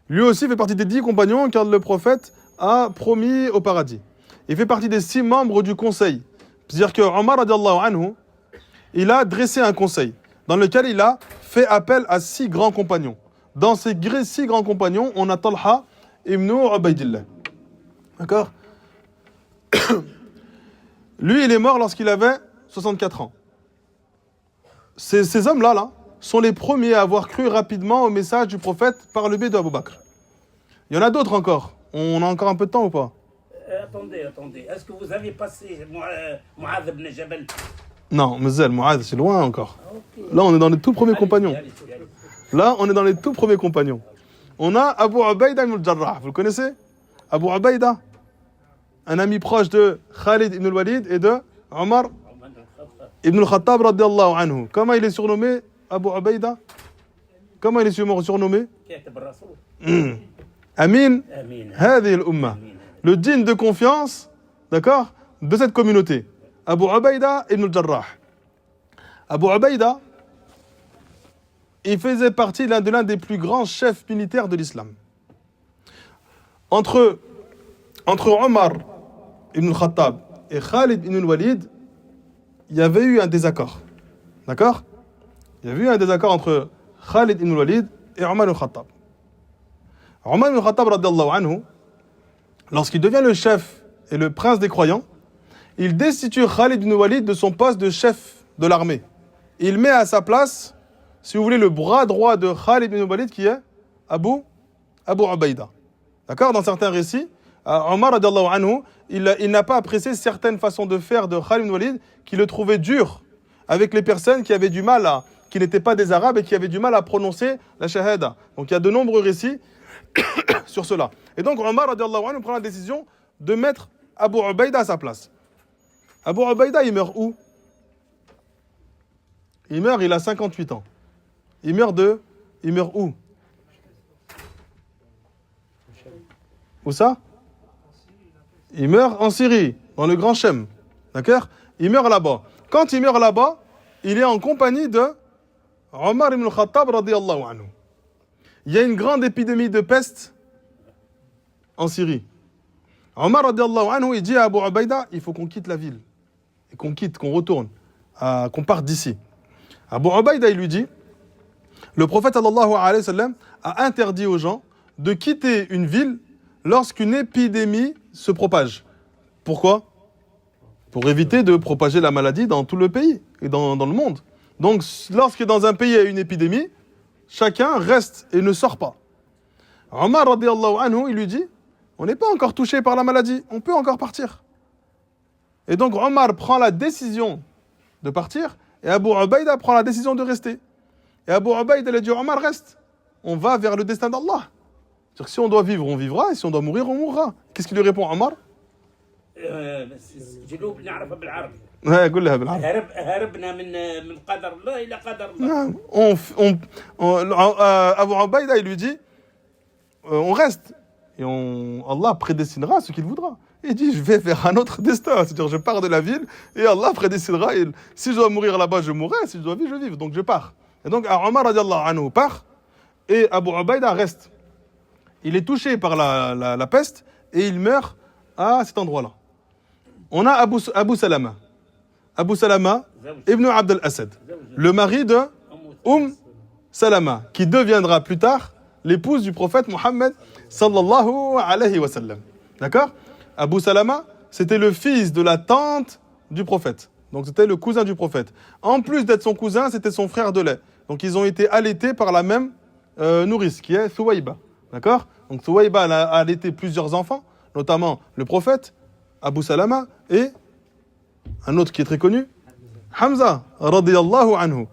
S1: Lui aussi fait partie des 10 compagnons car le prophète a promis au paradis. Il fait partie des 6 membres du conseil. C'est-à-dire que Omar radiallahu anhu, il a dressé un conseil dans lequel il a fait appel à 6 grands compagnons. Dans ces 6 grands compagnons, on a Talha ibn Ubaydillah. D'accord? Lui, il est mort lorsqu'il avait 64 ans. Ces hommes-là sont les premiers à avoir cru rapidement au message du prophète par le biais d'Abu Bakr. Il y en a d'autres encore. On a encore un peu de temps ou pas?
S2: Attendez. Est-ce que vous avez passé Mu'adh ibn Jabal?
S1: Non, Mzel, Mu'adh, c'est loin encore.
S2: Okay.
S1: Là, on est dans les tout premiers compagnons.
S2: Allez.
S1: Là, on est dans les tout premiers compagnons. On a Abu Ubaïda ibn al-Jarrah. Vous le connaissez? Abu Ubaïda, un ami proche de Khalid ibn al-Walid et de Omar ibn al-Khattab radiyallahu anhu. Comment il est surnommé, Abu Ubaïda? Comment il est surnommé? Amin hadhihi al-umma. Le digne de confiance, d'accord, de cette communauté. Abu Ubaïda ibn al-Jarrah. Abu Ubaïda, il faisait partie de l'un des plus grands chefs militaires de l'islam. Entre Omar ibn al-Khattab et Khalid ibn al-Walid, il y avait eu un désaccord. D'accord? Il y avait eu un désaccord entre Khalid ibn al-Walid et Omar ibn al-Khattab. Omar ibn al-Khattab, radiyallahu anhu, lorsqu'il devient le chef et le prince des croyants, il destitue Khalid ibn al-Walid de son poste de chef de l'armée. Il met à sa place, si vous voulez, le bras droit de Khalid ibn al-Walid qui est Abu Ubaïda. D'accord? Dans certains récits, Omar radiallahu anhu, il n'a pas apprécié certaines façons de faire de Khalid ibn Walid qui le trouvaient dur avec les personnes qui avaient du mal qui n'étaient pas des Arabes et qui avaient du mal à prononcer la shahada. Donc il y a de nombreux récits sur cela. Et donc Omar radiallahu anhu prend la décision de mettre Abu Ubaïda à sa place. Abu Ubaïda, il meurt où? Il a 58 ans. Il meurt où? Où ça? Il meurt en Syrie, dans le Grand Shem. D'accord? Il meurt là-bas. Quand il meurt là-bas, il est en compagnie de Omar ibn al-Khattab radiyallahu anhu. Il y a une grande épidémie de peste en Syrie. Omar radiyallahu anhu, il dit à Abu Ubaïda, il faut qu'on quitte la ville. Et qu'on retourne, qu'on parte d'ici. Abu Ubaïda, il lui dit, le prophète sallallahu alayhi wa sallam a interdit aux gens de quitter une ville lorsqu'une épidémie se propage. Pourquoi? Pour éviter de propager la maladie dans tout le pays et dans le monde. Donc, lorsque dans un pays il y a une épidémie, chacun reste et ne sort pas. Omar, radiyallahu anhu, il lui dit, on n'est pas encore touché par la maladie, on peut encore partir. Et donc Omar prend la décision de partir, et Abu Ubaïda prend la décision de rester. Et Abu Ubaïda lui dit, Omar, reste, on va vers le destin d'Allah. C'est-à-dire que si on doit vivre, on vivra, et si on doit mourir, on mourra. Qu'est-ce qu'il lui répond, Omar?
S2: جنوب نعرفها بالعربي.
S1: Ouais, قولها بالعربي.
S2: هربنا من قدر الله إلى قدر الله.
S1: Abu Ubaïda, il lui dit, on reste, et Allah prédestinera ce qu'il voudra. Il dit, je vais vers un autre destin, c'est-à-dire je pars de la ville, et Allah prédestinera, et si je dois mourir là-bas, je mourrai, si je dois vivre, je vive, donc je pars. Et donc Omar, radiallahu anhu, part, et Abu Ubaïda reste. Il est touché par la peste, et il meurt à cet endroit-là. On a Abu Salama. Abu Salama, Ibn Abd al-Assad, le mari de Salama, qui deviendra plus tard l'épouse du prophète Mohammed sallallahu alayhi wa sallam. D'accord? Abu Salama, c'était le fils de la tante du prophète. Donc c'était le cousin du prophète. En plus d'être son cousin, c'était son frère de lait. Donc ils ont été allaités par la même nourrice, qui est Thuwayba. D'accord? Donc Thuwayba a allaité plusieurs enfants, notamment le prophète, Abu Salama, et un autre qui est très connu, Hamza, radiyallahu anhu.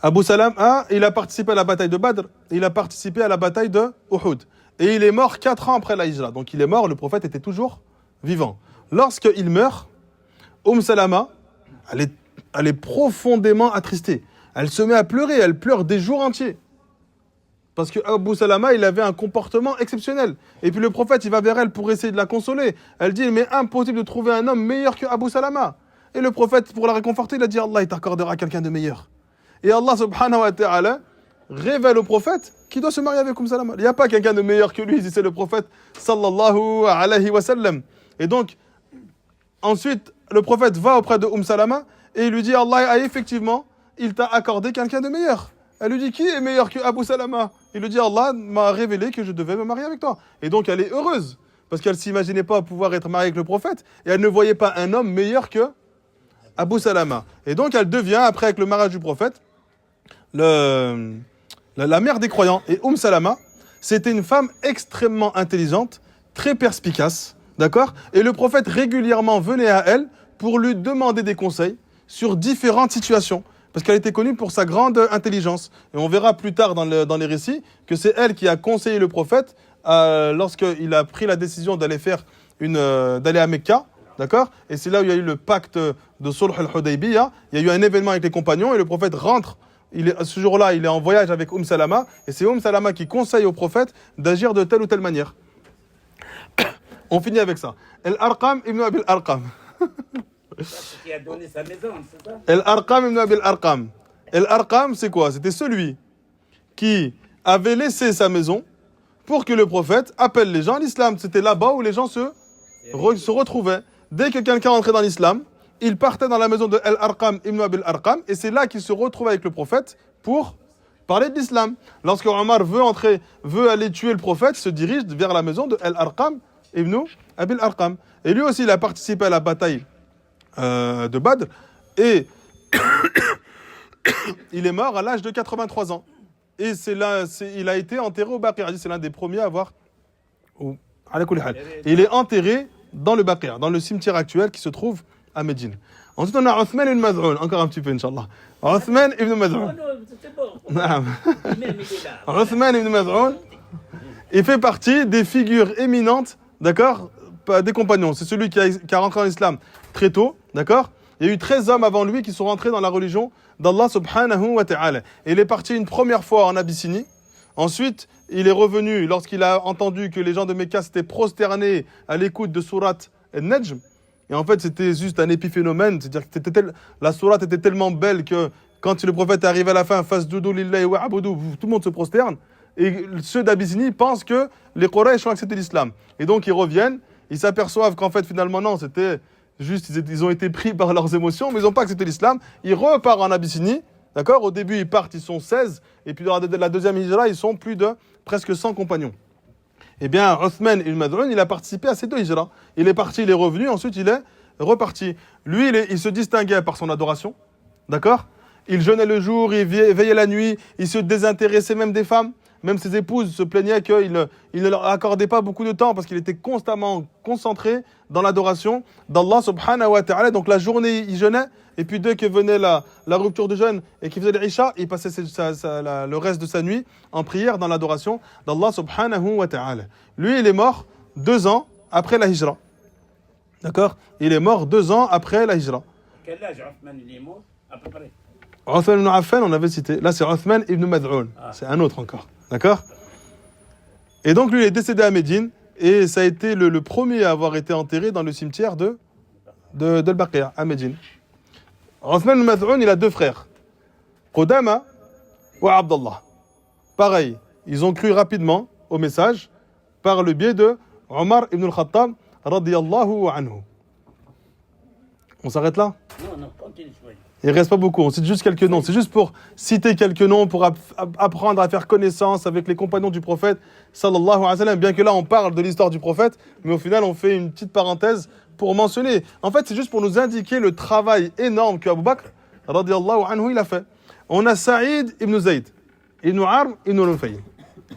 S1: Abu Salama, il a participé à la bataille de Badr, il a participé à la bataille de Uhud. Et il est mort 4 ans après la Hijra. Donc il est mort, le prophète était toujours vivant. Lorsqu'il meurt, Salama, elle est profondément attristée. Elle se met à pleurer, elle pleure des jours entiers. Parce que Abu Salama, il avait un comportement exceptionnel. Et puis le prophète, il va vers elle pour essayer de la consoler. Elle dit, mais impossible de trouver un homme meilleur que Abu Salama. Et le prophète, pour la réconforter, il a dit, Allah, il t'accordera quelqu'un de meilleur. Et Allah, subhanahu wa ta'ala, révèle au prophète qu'il doit se marier avec Salama. Il n'y a pas quelqu'un de meilleur que lui, si c'est le prophète, sallallahu alayhi wa sallam. Et donc, ensuite, le prophète va auprès de Salama et il lui dit, Allah, effectivement, il t'a accordé quelqu'un de meilleur. Elle lui dit, qui est meilleur que Abu Salama? Il lui dit, Allah m'a révélé que je devais me marier avec toi. Et donc elle est heureuse, parce qu'elle ne s'imaginait pas pouvoir être mariée avec le prophète, et elle ne voyait pas un homme meilleur que Abu Salama. Et donc elle devient, après avec le mariage du prophète, la mère des croyants. Et Salama, c'était une femme extrêmement intelligente, très perspicace, d'accord? Et le prophète régulièrement venait à elle pour lui demander des conseils sur différentes situations. Parce qu'elle était connue pour sa grande intelligence. Et on verra plus tard dans les récits que c'est elle qui a conseillé le prophète lorsqu'il a pris la décision d'aller à Mecca. D'accord? Et c'est là où il y a eu le pacte de Sulh al-Hudaybiyah. Il y a eu un événement avec les compagnons et le prophète rentre. Ce jour-là, il est en voyage avec Salama. Et c'est Salama qui conseille au prophète d'agir de telle ou telle manière. On finit avec ça. Al-Arqam ibn Abi al-Arqam.
S2: Qui a donné sa maison, c'est ça?
S1: Al-Arqam ibn Abi al-Arqam. Al-Arqam, c'est quoi? C'était celui qui avait laissé sa maison pour que le prophète appelle les gens à l'islam. C'était là-bas où les gens se retrouvaient. Dès que quelqu'un entrait dans l'islam, il partait dans la maison de Al-Arqam ibn Abi al-Arqam et c'est là qu'il se retrouvait avec le prophète pour parler de l'islam. Lorsque Omar veut aller tuer le prophète, il se dirige vers la maison de Al-Arqam ibn Abi al-Arqam. Et lui aussi, il a participé à la bataille de Badr et il est mort à l'âge de 83 ans et il a été enterré au Baqi'. C'est l'un des premiers à avoir il est enterré dans le Baqi', dans le cimetière actuel qui se trouve à Médine. Ensuite on a Othman ibn Maz'un, encore un petit peu Inch'Allah. Othman ibn Maz'un. Othman ibn Maz'un, il fait partie des figures éminentes, d'accord, des compagnons. C'est celui qui a rentré en islam très tôt, d'accord? Il y a eu 13 hommes avant lui qui sont rentrés dans la religion d'Allah subhanahu wa ta'ala. Et il est parti une première fois en Abyssinie. Ensuite, il est revenu lorsqu'il a entendu que les gens de Mecca s'étaient prosternés à l'écoute de sourate An-Najm. Et en fait, c'était juste un épiphénomène. C'est-à-dire que la sourate était tellement belle que quand le prophète arrive à la fin, fasjudu lillahi wa abudu, tout le monde se prosterne. Et ceux d'Abyssinie pensent que les Quraysh ont accepté l'islam. Et donc, ils reviennent. Ils s'aperçoivent qu'en fait, finalement, non, c'était juste, ils ont été pris par leurs émotions, mais ils n'ont pas accepté l'islam. Ils repartent en Abyssinie, d'accord? Au début, ils partent, ils sont 16, et puis dans la deuxième hijra, ils sont plus de presque 100 compagnons. Eh bien, Othman ibn Maz'un, il a participé à ces 2 hijras. Il est parti, il est revenu, ensuite il est reparti. Lui, il se distinguait par son adoration, d'accord? il jeûnait le jour, il veillait la nuit, il se désintéressait même des femmes. Même ses épouses se plaignaient qu'il ne leur accordait pas beaucoup de temps parce qu'il était constamment concentré dans l'adoration d'Allah subhanahu wa ta'ala. Donc la journée, il jeûnait, et puis dès que venait la rupture de jeûne et qu'il faisait l'Isha, il passait le reste de sa nuit en prière dans l'adoration d'Allah subhanahu wa ta'ala. Lui, il est mort 2 ans après la Hijra. D'accord? Il est mort 2 ans après la Hijra.
S2: Quel âge Othman il est mort à peu près?
S1: Uthman ibn Affan, on avait cité. Là, c'est Uthman ibn Mad'un. C'est un autre encore. D'accord? Et donc, lui, il est décédé à Médine. Et ça a été le premier à avoir été enterré dans le cimetière de Al-Baqiyah, à Médine. Uthman ibn Mad'un, il a 2 frères. Qudama ou Abdallah. Pareil, ils ont cru rapidement au message par le biais de Omar ibn al-Khattab, radiyallahu anhu. On s'arrête là?
S2: Non, continue.
S1: Il ne reste pas beaucoup, on cite juste quelques noms. C'est juste pour citer quelques noms, pour apprendre à faire connaissance avec les compagnons du prophète, sallallahu alayhi wa sallam. Bien que là, on parle de l'histoire du prophète, mais au final, on fait une petite parenthèse pour mentionner. En fait, c'est juste pour nous indiquer le travail énorme qu'Abu Bakr, radiyallahu anhu, il a fait. On a Saïd ibn Zayd, ibn Arm, ibn Nufayl.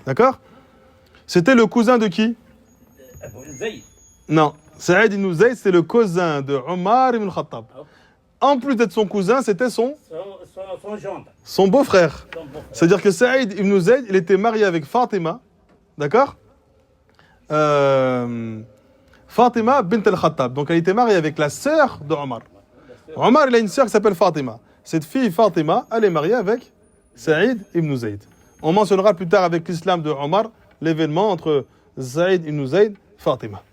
S1: D'accord? C'était le cousin de qui?
S2: Zayd.
S1: Non, Saïd ibn Zayd, c'est le cousin de Omar ibn Khattab. En plus d'être son cousin, c'était son
S2: gendre.
S1: Son beau-frère. C'est-à-dire que Saïd ibn Zayd, il était marié avec Fatima, d'accord? Fatima bint al-Khattab. Donc elle était mariée avec la sœur de Omar. Omar, il a une sœur qui s'appelle Fatima. Cette fille, Fatima, elle est mariée avec Saïd ibn Zayd. On mentionnera plus tard avec l'islam de Omar l'événement entre Saïd ibn Zayd et Fatima.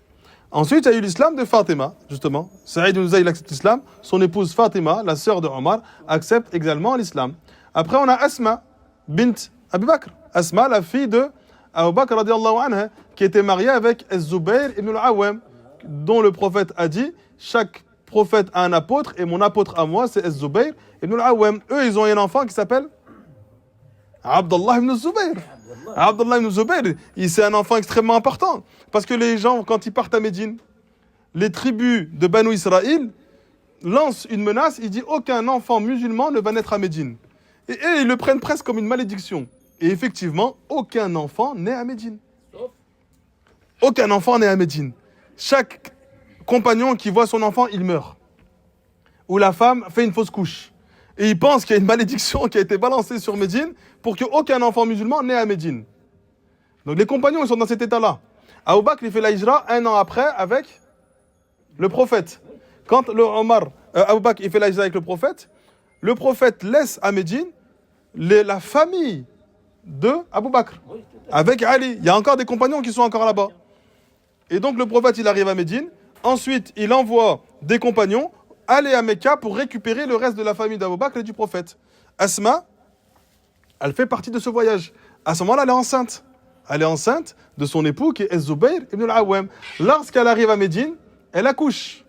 S1: Ensuite, il y a eu l'islam de Fatima, justement. Saïd ibn Zayd accepte l'islam. Son épouse Fatima, la sœur de Omar, accepte également l'islam. Après, on a Asma bint Abi Bakr. Asma, la fille de Abu Bakr, radiallahu anha, qui était mariée avec Az-Zubayr ibn al-Awwam, dont le prophète a dit « Chaque prophète a un apôtre, et mon apôtre à moi, c'est Az-Zubayr ibn al-Awwam. » Eux, ils ont un enfant qui s'appelle Abdullah ibn Zubayr. Abdullah ibn Zubayr, c'est un enfant extrêmement important. Parce que les gens, quand ils partent à Médine, les tribus de Banu Israël lancent une menace, ils disent aucun enfant musulman ne va naître à Médine. Et eux, ils le prennent presque comme une malédiction. Et effectivement, aucun enfant naît à Médine. Aucun enfant naît à Médine. Chaque compagnon qui voit son enfant, il meurt. Ou la femme fait une fausse couche. Et ils pensent qu'il y a une malédiction qui a été balancée sur Médine pour qu'aucun enfant musulman naît à Médine. Donc les compagnons, ils sont dans cet état-là. Abu Bakr, il fait la hijra 1 an après avec le prophète. Quand Abu Bakr, il fait la hijra avec le prophète laisse à Médine la famille de Abu Bakr avec Ali. Il y a encore des compagnons qui sont encore là-bas. Et donc le prophète, il arrive à Médine. Ensuite, il envoie des compagnons aller à Mecca pour récupérer le reste de la famille d'Abu Bakr et du prophète. Asma, elle fait partie de ce voyage. À ce moment-là, elle est enceinte. Elle est enceinte de son époux qui est Az-Zubayr ibn al-Awwam. Lorsqu'elle arrive à Médine, elle accouche.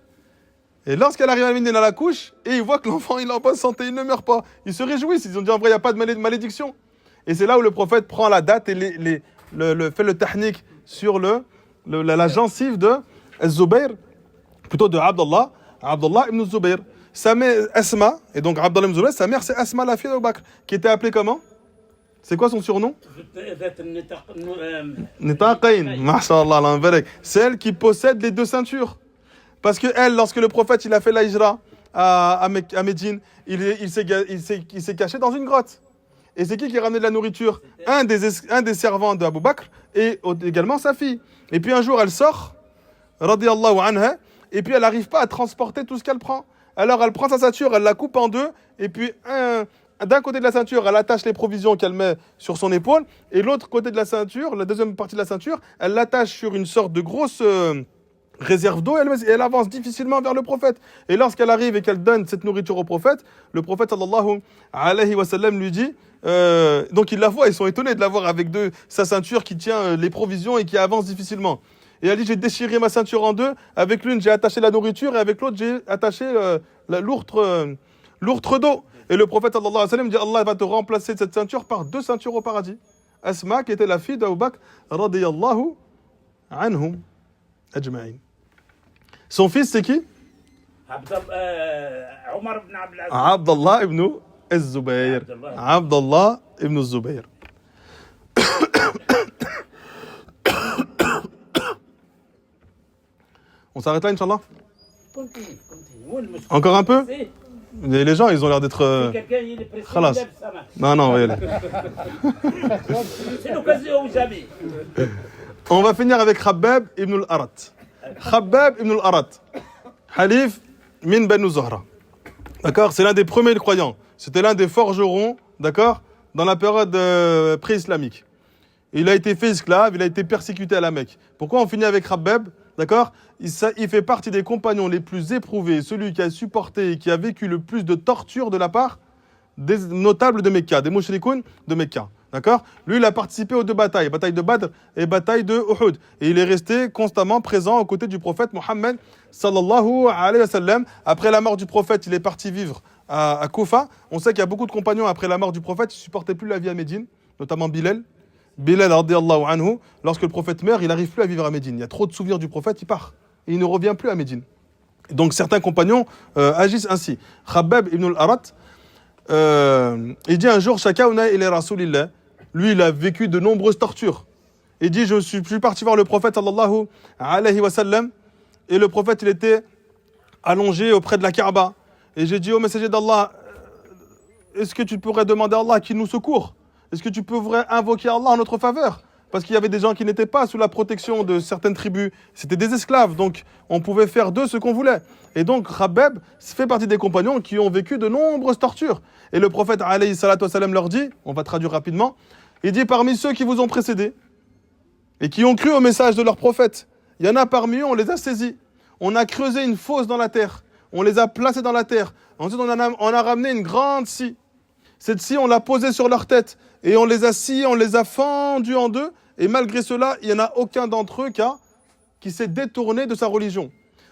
S1: Et lorsqu'elle arrive à Médine, elle accouche et il voit que l'enfant il est en bonne santé, il ne meurt pas. Ils se réjouissent, ils ont dit en vrai, il n'y a pas de malédiction. Et c'est là où le prophète prend la date et fait le tahnik sur la gencive de Az-Zubayr, plutôt de Abdallah ibn Zubayr. Sa mère Asma, et donc Abdallah ibn Zubayr, sa mère c'est Asma, la fille d'Abu Bakr, qui était appelée comment? C'est quoi son surnom? Nitaqayn, masha'Allah, l'enverek. C'est elle qui possède les 2 ceintures. Parce que elle, lorsque le prophète il a fait la hijra à Médine, il s'est caché dans une grotte. Et c'est qui a ramené de la nourriture? Un des servants d'Abu Bakr et également sa fille. Et puis un jour elle sort, radiyallahu anha, et puis elle n'arrive pas à transporter tout ce qu'elle prend. Alors elle prend sa ceinture, elle la coupe en 2, et puis d'un côté de la ceinture, elle attache les provisions qu'elle met sur son épaule, et l'autre côté de la ceinture, la deuxième partie de la ceinture, elle l'attache sur une sorte de grosse réserve d'eau, et elle avance difficilement vers le prophète. Et lorsqu'elle arrive et qu'elle donne cette nourriture au prophète, le prophète sallallahu alayhi wa sallam lui dit, donc ils la voient, ils sont étonnés de la voir avec sa ceinture qui tient les provisions et qui avance difficilement. Et elle dit, j'ai déchiré ma ceinture en 2, avec l'une j'ai attaché la nourriture et avec l'autre j'ai attaché l'outre d'eau. Et le prophète sallallahu alayhi wa sallam dit, Allah va te remplacer cette ceinture par 2 ceintures au paradis. Asma, qui était la fille d'Abu Bakr, radiyallahu anhum ajma'in. Son fils c'est qui?
S2: Omar ibn Abdul Aziz.
S1: Abdallah ibn الزبير عبد الله ibn الزبير. On s'arrête là, Inch'Allah?
S2: Continue. Où le monsieur?
S1: Encore un peu?
S2: C'est-
S1: Les gens, ils ont l'air d'être...
S2: Quelqu'un, il est pressé,
S1: Khalas.
S2: il lève sa main.
S1: Non, on va y aller.
S2: C'est l'occasion ou jamais.
S1: On va finir avec Khabbab ibn al-Arat. Khabbab ibn al-Arat, Halif min Banu Zuhra. D'accord? C'est l'un des premiers croyants. C'était l'un des forgerons, d'accord? Dans la période pré-islamique. Il a été fait esclave, il a été persécuté à la Mecque. Pourquoi on finit avec Khabbab? D'accord? Il fait partie des compagnons les plus éprouvés, celui qui a supporté et qui a vécu le plus de torture de la part des notables de Mecca, des mouchrikoun de Mecca. D'accord? Lui, il a participé aux deux batailles, bataille de Badr et bataille de Uhud. Et il est resté constamment présent aux côtés du prophète Mohammed sallallahu alayhi wa sallam. Après la mort du prophète, il est parti vivre à Koufa. On sait qu'il y a beaucoup de compagnons après la mort du prophète qui ne supportaient plus la vie à Médine, notamment Bilal. Bilal, radiyallahu anhu, lorsque le prophète meurt, il n'arrive plus à vivre à Médine. Il y a trop de souvenirs du prophète, il part. Et il ne revient plus à Médine. Donc certains compagnons agissent ainsi. Khabbab ibn al-Arat, il dit un jour, Shakauna ila Rasulillah. Lui, il a vécu de nombreuses tortures. Il dit, je suis parti voir le prophète sallallahu alayhi wa sallam. Et le prophète, il était allongé auprès de la Kaaba. Et j'ai dit au messager d'Allah, est-ce que tu pourrais demander à Allah qu'il nous secourt? Est-ce que tu pourrais invoquer Allah en notre faveur? Parce qu'il y avait des gens qui n'étaient pas sous la protection de certaines tribus. C'était des esclaves, donc on pouvait faire d'eux ce qu'on voulait. Et donc Khabbab fait partie des compagnons qui ont vécu de nombreuses tortures. Et le prophète alayhi salatu wa salam leur dit, on va traduire rapidement, il dit parmi ceux qui vous ont précédés et qui ont cru au message de leur prophète, il y en a parmi eux, on les a saisis. On a creusé une fosse dans la terre. On les a placés dans la terre. Ensuite, on a ramené une grande scie. Cette scie, on l'a posée sur leur tête. Et on les a sciés, on les a fendus en deux. Et malgré cela, il n'y en a aucun d'entre eux qui s'est détourné de sa religion.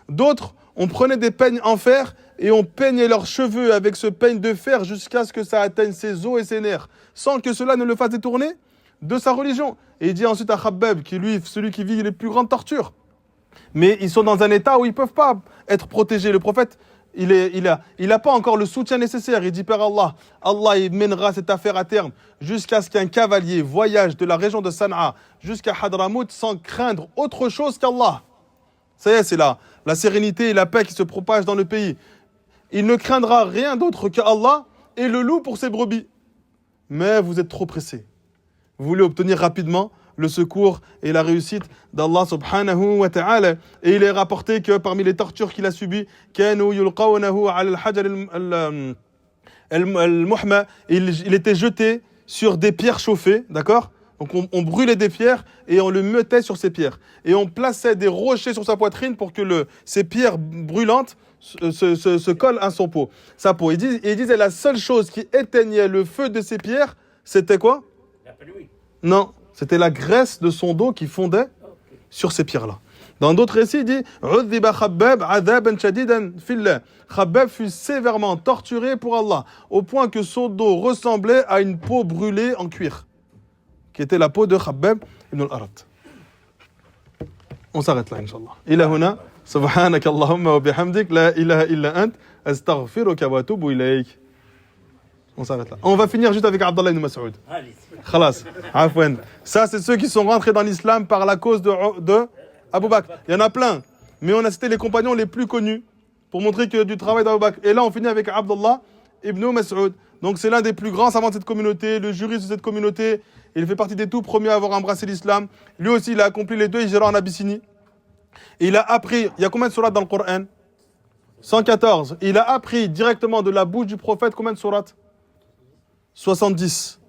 S1: D'autres, on prenait des peignes en fer et on peignait leurs cheveux avec ce peigne de fer jusqu'à ce que ça atteigne ses os et ses nerfs, sans que cela ne le fasse détourner de sa religion. Et il dit ensuite à Khabbab, qui lui, celui qui vit les plus grandes tortures. Mais ils sont dans un état où ils ne peuvent pas être protégés. Le prophète, il a pas encore le soutien nécessaire. Il dit, Père Allah, Allah il mènera cette affaire à terme jusqu'à ce qu'un cavalier voyage de la région de Sanaa jusqu'à Hadramout sans craindre autre chose qu'Allah. Ça y est, c'est la sérénité et la paix qui se propagent dans le pays. Il ne craindra rien d'autre qu'Allah et le loup pour ses brebis. Mais vous êtes trop pressés. Vous voulez obtenir rapidement le secours et la réussite d'Allah subhanahu wa ta'ala. Et il est rapporté que parmi les tortures qu'il a subies, il était jeté sur des pierres chauffées, d'accord? Donc on brûlait des pierres et on le mettait sur ces pierres. Et on plaçait des rochers sur sa poitrine pour que ces pierres brûlantes se collent à sa peau. Ils disaient la seule chose qui éteignait le feu de ces pierres, c'était quoi?
S2: La pluie.
S1: Non, c'était la graisse de son dos qui fondait sur ces pierres-là. Dans d'autres récits, il dit Udhiba Khabbab adhaban shadidan fillah. Khabbab fut sévèrement torturé pour Allah, au point que son dos ressemblait à une peau brûlée en cuir, qui était la peau de Khabbab ibn al-Arat. On s'arrête là, Inch'Allah. Ila huna, subhanaka Allahumma wa bihamdik, la ilaha illa ant, astaghfiruka wa atubu ilayk. On s'arrête là. On va finir juste avec Abdallah ibn Mas'ud.
S2: Allez.
S1: Khalas, afwan. Ça, c'est ceux qui sont rentrés dans l'islam par la cause de Abu Bakr. Il y en a plein. Mais on a cité les compagnons les plus connus pour montrer que du travail d'Abu Bakr. Et là, on finit avec Abdallah ibn Mas'ud. Donc, c'est l'un des plus grands savants de cette communauté, le juriste de cette communauté. Il fait partie des tout premiers à avoir embrassé l'islam. Lui aussi, il a accompli les 2 hijras en Abyssinie. Et il a appris, il y a combien de sourates dans le Coran? 114. Il a appris directement de la bouche du prophète combien de sourates? 70.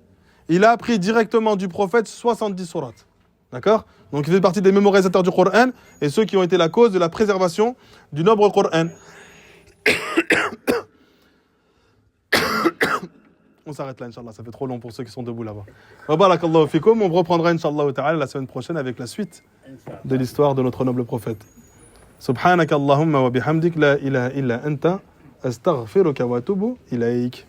S1: Il a appris directement du prophète 70 sourates. D'accord? Donc il fait partie des mémorisateurs du Coran et ceux qui ont été la cause de la préservation du noble Coran. On s'arrête là, Inch'Allah. Ça fait trop long pour ceux qui sont debout là-bas. Wa barakallahu fikum. On reprendra, Inch'Allah ta'ala, la semaine prochaine avec la suite de l'histoire de notre noble prophète. Subhanaka Allahumma wa bihamdik, la ilaha illa anta, astaghfiruka wa atubu ilayk.